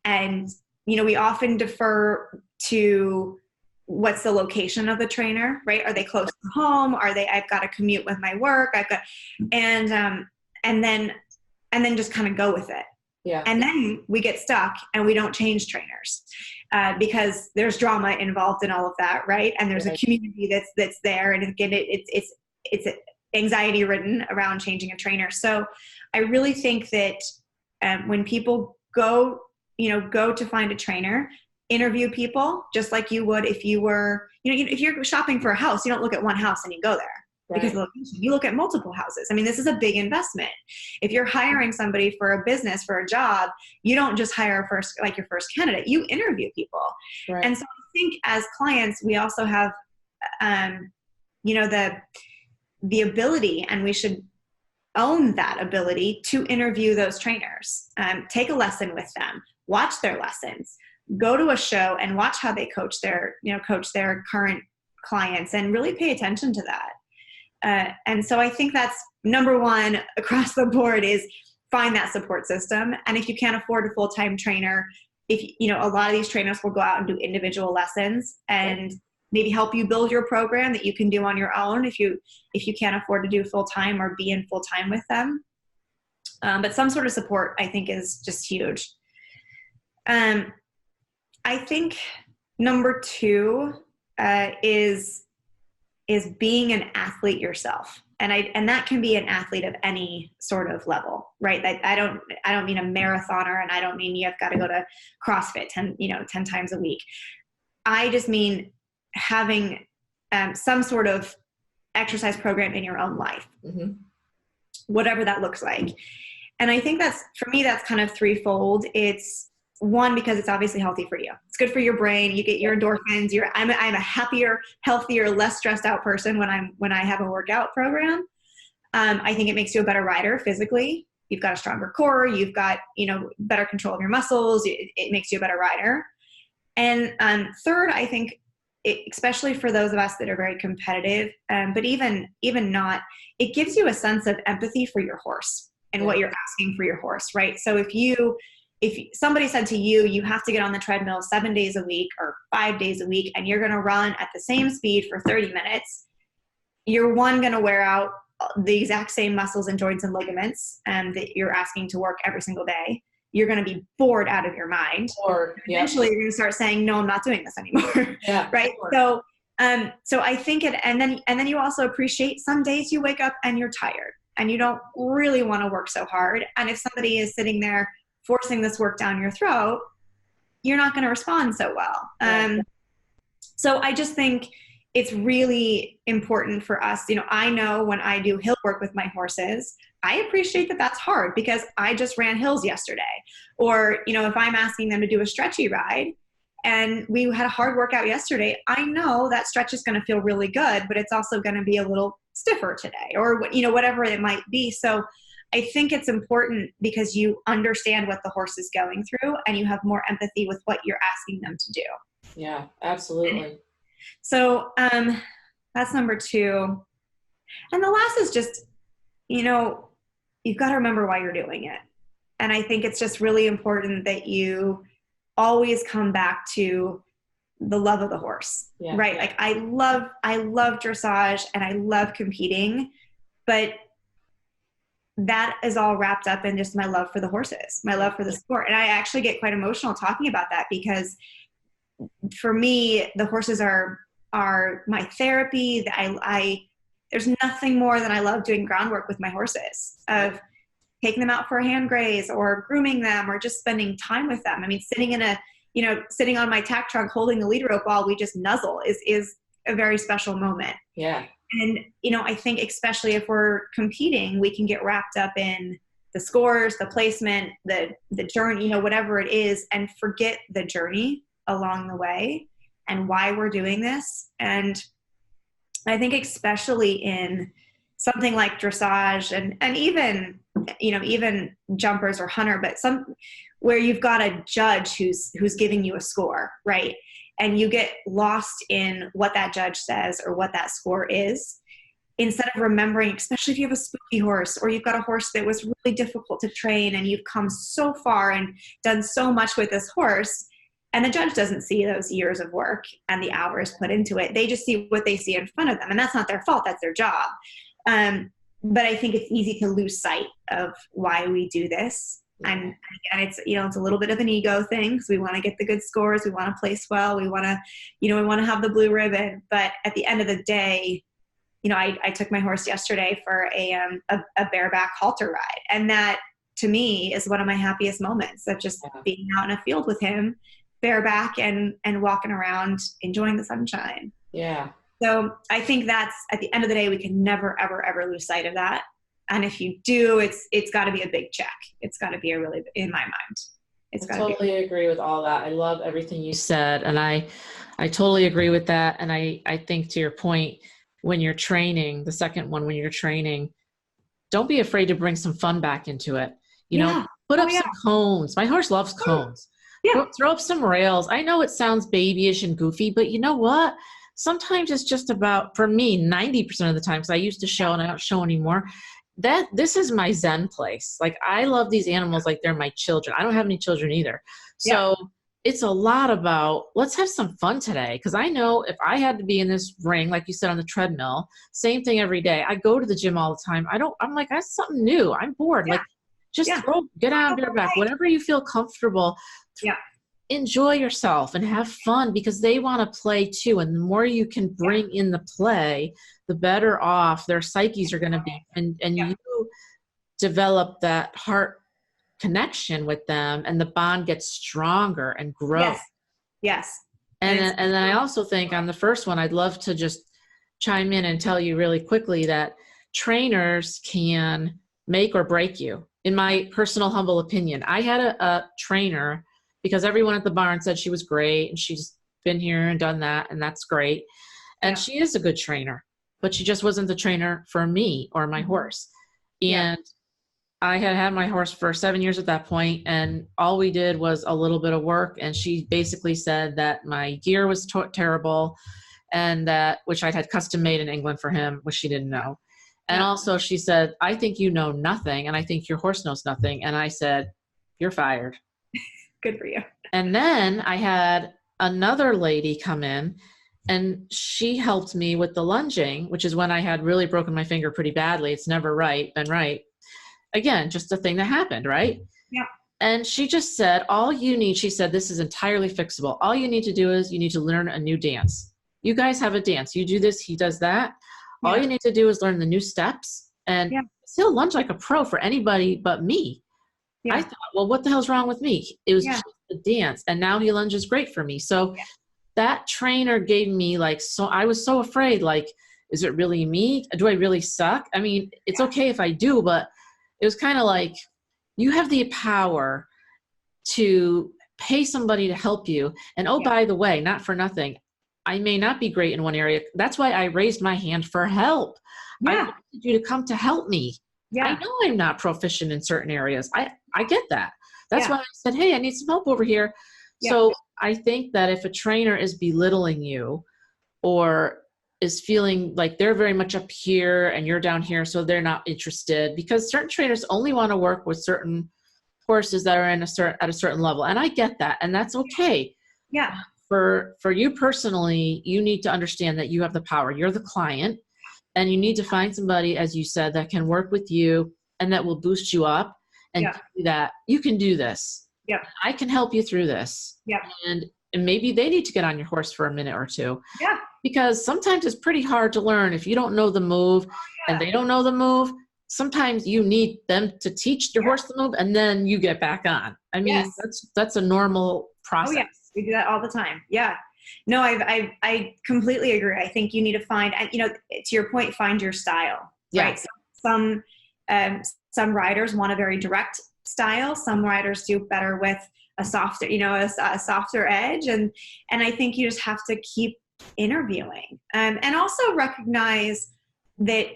And, we often defer to what's the location of the trainer, right? Are they close to home? I've got to commute with my work. And then just kind of go with it. Yeah. And then we get stuck and we don't change trainers because there's drama involved in all of that, right? And there's a community that's there, and again, it's anxiety ridden around changing a trainer. So I really think that when people go to find a trainer, interview people just like you would if you were, if you're shopping for a house, you don't look at one house and you go there. Right. Because of the location. You look at multiple houses. I mean, this is a big investment. If you're hiring somebody for a business, for a job, you don't just hire your first candidate. You interview people. Right. And so I think as clients, we also have, the ability, and we should own that ability to interview those trainers. Take a lesson with them. Watch their lessons. Go to a show and watch how they coach their current clients, and really pay attention to that. And so I think that's number one across the board, is find that support system. And if you can't afford a full-time trainer, a lot of these trainers will go out and do individual lessons and maybe help you build your program that you can do on your own if you can't afford to do full-time or be in full-time with them. But some sort of support, I think, is just huge. I think number two is being an athlete yourself. And that can be an athlete of any sort of level, right? I don't mean a marathoner, and I don't mean you've got to go to CrossFit 10 times a week. I just mean having some sort of exercise program in your own life, mm-hmm. whatever that looks like. And I think for me, that's kind of threefold. It's one, because it's obviously healthy for you. It's good for your brain. You get your endorphins. I'm a happier, healthier, less stressed out person when I have a workout program. I think it makes you a better rider physically. You've got a stronger core. You've got, better control of your muscles. It makes you a better rider. And third, I think, especially for those of us that are very competitive, but even not, it gives you a sense of empathy for your horse and what you're asking for your horse, right? So if somebody said to you, you have to get on the treadmill 7 days a week or 5 days a week, and you're going to run at the same speed for 30 minutes, you're going to wear out the exact same muscles and joints and ligaments that you're asking to work every single day. You're going to be bored out of your mind. Eventually you're going to start saying, no, I'm not doing this anymore. Yeah, right. So I think and then you also appreciate some days you wake up and you're tired and you don't really want to work so hard. And if somebody is sitting there forcing this work down your throat, you're not going to respond so well. So I just think it's really important for us. I know when I do hill work with my horses, I appreciate that that's hard because I just ran hills yesterday. Or, if I'm asking them to do a stretchy ride and we had a hard workout yesterday, I know that stretch is going to feel really good, but it's also going to be a little stiffer today, or, whatever it might be. So I think it's important because you understand what the horse is going through and you have more empathy with what you're asking them to do. Yeah, absolutely. So that's number two. And the last is just, you've got to remember why you're doing it. And I think it's just really important that you always come back to the love of the horse, right? Yeah. Like I love dressage and I love competing, but that is all wrapped up in just my love for the horses, my love for the sport. And I actually get quite emotional talking about that, because for me, the horses are my therapy. There's nothing more than I love doing groundwork with my horses, of taking them out for a hand graze or grooming them or just spending time with them. I mean, sitting on my tack trunk, holding the lead rope while we just nuzzle is a very special moment. Yeah. And, I think especially if we're competing, we can get wrapped up in the scores, the placement, the journey, whatever it is, and forget the journey along the way and why we're doing this. And I think especially in something like dressage and even jumpers or hunter, but where you've got a judge who's giving you a score, right? And you get lost in what that judge says or what that score is, instead of remembering, especially if you have a spooky horse or you've got a horse that was really difficult to train and you've come so far and done so much with this horse, and the judge doesn't see those years of work and the hours put into it. They just see what they see in front of them, and that's not their fault. That's their job. But I think it's easy to lose sight of why we do this. And again, it's a little bit of an ego thing, because we want to get the good scores. We want to place well. We want to have the blue ribbon. But at the end of the day, I took my horse yesterday for a bareback halter ride. And that to me is one of my happiest moments, of just being out in a field with him bareback and walking around, enjoying the sunshine. Yeah. So I think that's, at the end of the day, we can never, ever, ever lose sight of that. And if you do, it's got to be a big check. It's got to be in my mind. I totally agree with all that. I love everything you said. And I totally agree with that. And I think, to your point, when you're training, the second one, when you're training, don't be afraid to bring some fun back into it. Put up some cones. My horse loves cones. Yeah. Throw up some rails. I know it sounds babyish and goofy, but you know what? Sometimes it's just about, for me, 90% of the time, because I used to show and I don't show anymore, that this is my Zen place. Like, I love these animals like they're my children. I don't have any children either. So it's a lot about, let's have some fun today. Because I know if I had to be in this ring, like you said, on the treadmill, same thing every day. I go to the gym all the time. I'm like, that's something new. I'm bored. Yeah. Like, just get out bareback, whatever you feel comfortable. Yeah. Enjoy yourself and have fun, because they want to play too. And the more you can bring in the play, the better off their psyches are going to be. And you develop that heart connection with them, and the bond gets stronger and grows. Yes. And then I also think, on the first one, I'd love to just chime in and tell you really quickly that trainers can make or break you. In my personal humble opinion, I had a trainer, because everyone at the barn said she was great and she's been here and done that, and that's great. And she is a good trainer, but she just wasn't the trainer for me or my horse. And I had my horse for 7 years at that point, and all we did was a little bit of work. And she basically said that my gear was terrible, and that, which I'd had custom made in England for him, which she didn't know. And also she said, I think you know nothing, and I think your horse knows nothing. And I said, you're fired. Good for you. And then I had another lady come in, and she helped me with the lunging, which is when I had really broken my finger pretty badly. It's never been right. Again, just a thing that happened, right? Yeah. And she just said, she said, this is entirely fixable. All you need to do is you need to learn a new dance. You guys have a dance. You do this, he does that. All you need to do is learn the new steps, and he'll lunge like a pro for anybody but me. Yeah. I thought, well, what the hell's wrong with me? It was just a dance, and now he lunges great for me. So that trainer gave me I was so afraid, is it really me? Do I really suck? I mean, it's okay if I do, but it was kind of like, you have the power to pay somebody to help you. And by the way, not for nothing, I may not be great in one area. That's why I raised my hand for help. I wanted you to come to help me. I know I'm not proficient in certain areas. I get that. That's why I said, hey, I need some help over here. So I think that if a trainer is belittling you, or is feeling like they're very much up here and you're down here, so they're not interested, because certain trainers only want to work with certain horses that are at a certain level. And I get that. And that's okay. Yeah. For you personally, you need to understand that you have the power. You're the client, and you need to find somebody, as you said, that can work with you and that will boost you up and Yeah. tell you that you can do this. Yep. I can help you through this. Yep. And maybe they need to get on your horse for a minute or two. Yeah. Because sometimes it's pretty hard to learn if you don't know the move and they don't know the move. Sometimes you need them to teach your horse the move and then you get back on. I mean, that's a normal process. Oh, yes. We do that all the time. Yeah. No, I completely agree. I think you need to find, and to your point, find your style. Yeah. Right. So some riders want a very direct style. Some riders do better with a softer, a softer edge. And I think you just have to keep interviewing, and also recognize that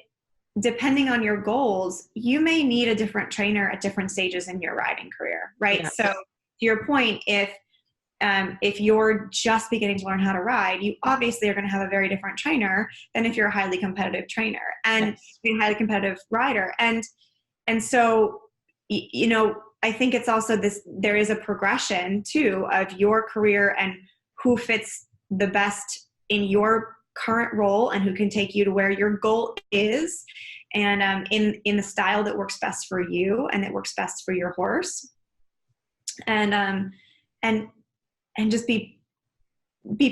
depending on your goals, you may need a different trainer at different stages in your riding career. Right. Yeah. So to your point, if you're just beginning to learn how to ride, you obviously are going to have a very different trainer than if you're a highly competitive trainer and a highly competitive rider. And so, I think it's also there is a progression too of your career and who fits the best in your current role and who can take you to where your goal is, and in the style that works best for you and that works best for your horse. And just be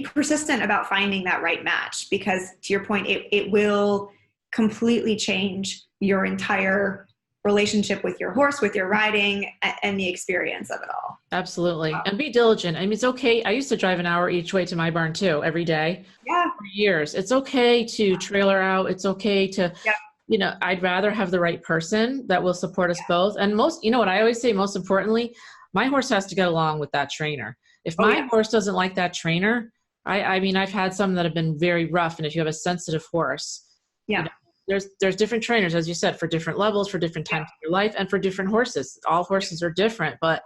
persistent about finding that right match, because to your point, it will completely change your entire relationship with your horse, with your riding, and the experience of it all. Absolutely. And be diligent. I mean, it's okay. I used to drive an hour each way to my barn too, every day for years. It's okay to trailer out. It's okay to, I'd rather have the right person that will support us both. And what I always say, most importantly, my horse has to get along with that trainer. If my horse doesn't like that trainer, I mean, I've had some that have been very rough. And if you have a sensitive horse, there's different trainers, as you said, for different levels, for different times of your life, and for different horses. All horses are different. But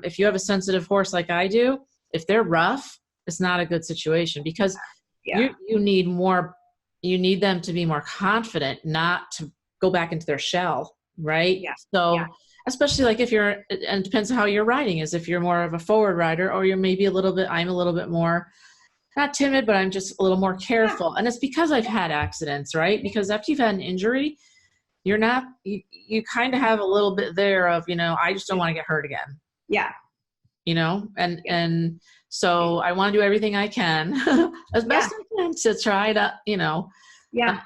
if you have a sensitive horse like I do, if they're rough, it's not a good situation, because you need more. You need them to be more confident, not to go back into their shell, right? Yeah. So especially like if and it depends on how your riding is. If you're more of a forward rider, or you're maybe I'm a little bit more, not timid, but I'm just a little more careful. And it's because I've had accidents, right? Because after you've had an injury, you kind of have a little bit there of, I just don't want to get hurt again. Yeah. And so I want to do everything I can as best I can to try to,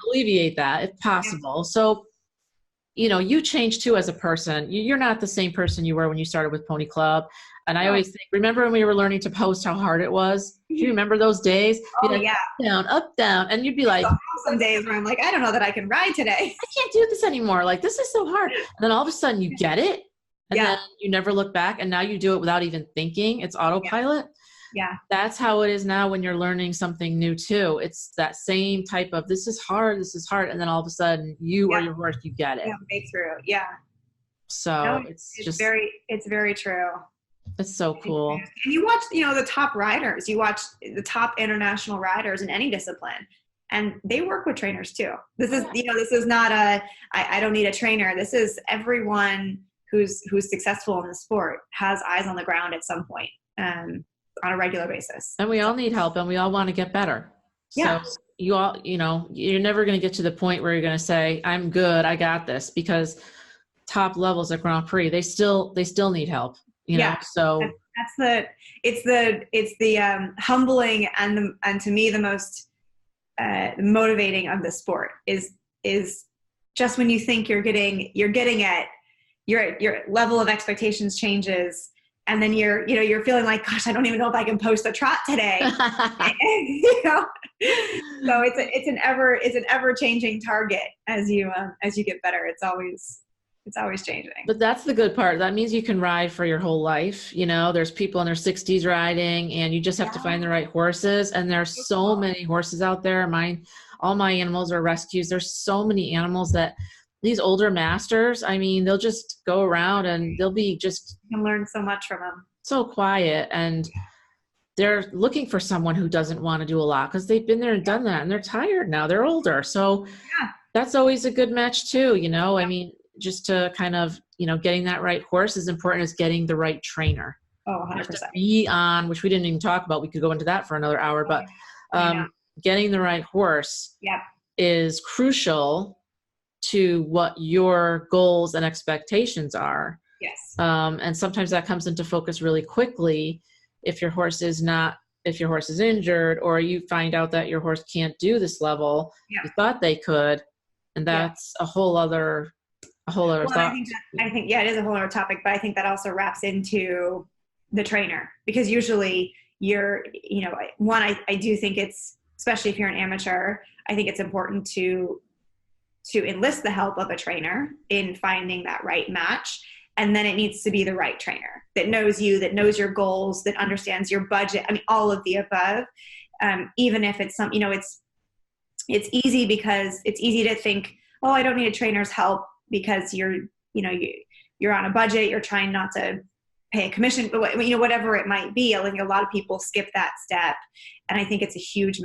alleviate that if possible. So, you change too as a person. You're not the same person you were when you started with Pony Club. And I always think, remember when we were learning to post, how hard it was? Do you remember those days? Up, down. And you'd be like, some days where I'm like, I don't know that I can ride today. I can't do this anymore. Like, this is so hard. And then all of a sudden you get it. And then you never look back. And now you do it without even thinking. It's autopilot. Yeah. That's how it is now when you're learning something new too. It's that same type of, this is hard. And then all of a sudden you or your horse, you get it. Make through. Yeah. So it's very true. It's so cool. And you watch, the top riders, you watch the top international riders in any discipline, and they work with trainers too. This is, this is not I don't need a trainer. This is everyone who's successful in the sport has eyes on the ground at some point, on a regular basis. And we all need help, and we all want to get better. Yeah. So you all, you're never going to get to the point where you're going to say, I'm good, I got this, because top levels at Grand Prix, they still need help. So it's the humbling and to me the most motivating of the sport is just when you think you're getting it, your level of expectations changes, and then you're feeling like, gosh, I don't even know if I can post a trot today. So it's an ever changing target as you get better. It's always changing. But that's the good part. That means you can ride for your whole life. There's people in their 60s riding, and you just have to find the right horses. And there's so many horses out there. All my animals are rescues. There's so many animals that these older masters, I mean, they'll just go around and they'll be just, you can learn so much from them. So quiet, and they're looking for someone who doesn't want to do a lot because they've been there and done that, and they're tired now. They're older. So that's always a good match too. I mean, just to kind of, getting that right horse is important as getting the right trainer. Oh, 100%. To be on, which we didn't even talk about. We could go into that for another hour, but getting the right horse is crucial to what your goals and expectations are. Yes. And sometimes that comes into focus really quickly if your horse is injured, or you find out that your horse can't do this level. Yeah. You thought they could, and that's a whole other Well, thought. I think, yeah, it is a whole other topic, but I think that also wraps into the trainer, because usually I do think it's, especially if you're an amateur, I think it's important to enlist the help of a trainer in finding that right match. And then it needs to be the right trainer that knows you, that knows your goals, that understands your budget. I mean, all of the above. Even if it's it's easy, because it's easy to think, oh, I don't need a trainer's help because you're on a budget, you're trying not to pay a commission, but whatever it might be. I think a lot of people skip that step, and I think it's a huge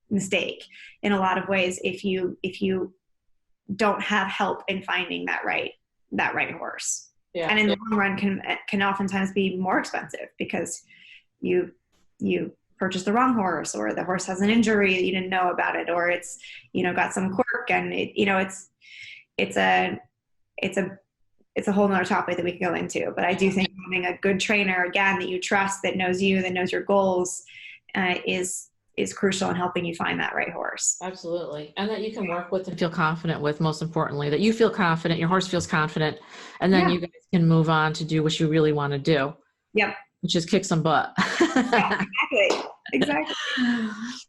mistake in a lot of ways if you don't have help in finding that right horse. Yeah. And in the long run can oftentimes be more expensive because you purchase the wrong horse, or the horse has an injury that you didn't know about it, or it's got some quirk, and it's a whole nother topic that we can go into. But I do think having a good trainer, again, that you trust, that knows you, that knows your goals, is crucial in helping you find that right horse. Absolutely. And that you can work with and feel confident with, most importantly, that you feel confident, your horse feels confident, and then you guys can move on to do what you really want to do. Yep. Which is kick some butt. Yeah, exactly.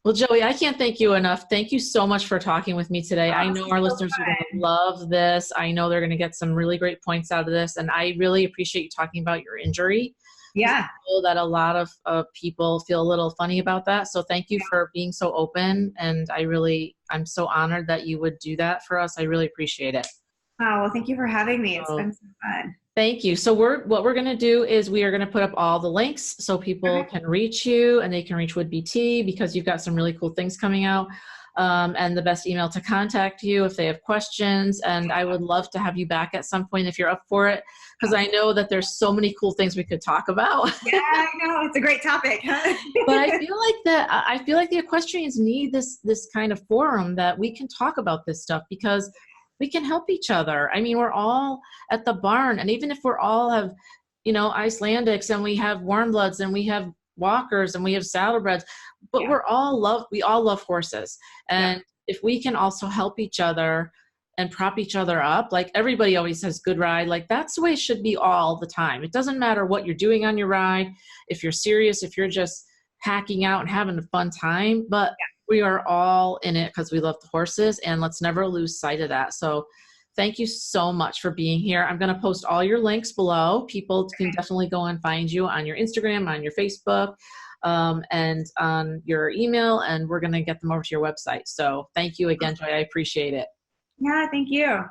Well, Joey, I can't thank you enough. Thank you so much for talking with me today. I know our listeners are going to love this. I know they're going to get some really great points out of this. And I really appreciate you talking about your injury. Yeah. I know that a lot of people feel a little funny about that. So thank you for being so open. And I'm so honored that you would do that for us. I really appreciate it. Oh, well, thank you for having me. It's been so fun. Thank you. So what we're going to do is we are going to put up all the links so people can reach you, and they can reach Wood BT, because you've got some really cool things coming out, and the best email to contact you if they have questions. And I would love to have you back at some point if you're up for it, because I know that there's so many cool things we could talk about. Yeah, I know. It's a great topic. But I feel like the equestrians need this kind of forum that we can talk about this stuff, because we can help each other. I mean, we're all at the barn, and even if we're all have, Icelandics, and we have warm bloods, and we have walkers, and we have saddlebreds, but we all love horses. And if we can also help each other and prop each other up, like everybody always says, good ride. Like that's the way it should be all the time. It doesn't matter what you're doing on your ride, if you're serious, if you're just hacking out and having a fun time, but we are all in it because we love the horses, and let's never lose sight of that. So thank you so much for being here. I'm going to post all your links below. People can definitely go and find you on your Instagram, on your Facebook, and on your email, and we're going to get them over to your website. So thank you again, Joy. I appreciate it. Yeah, thank you.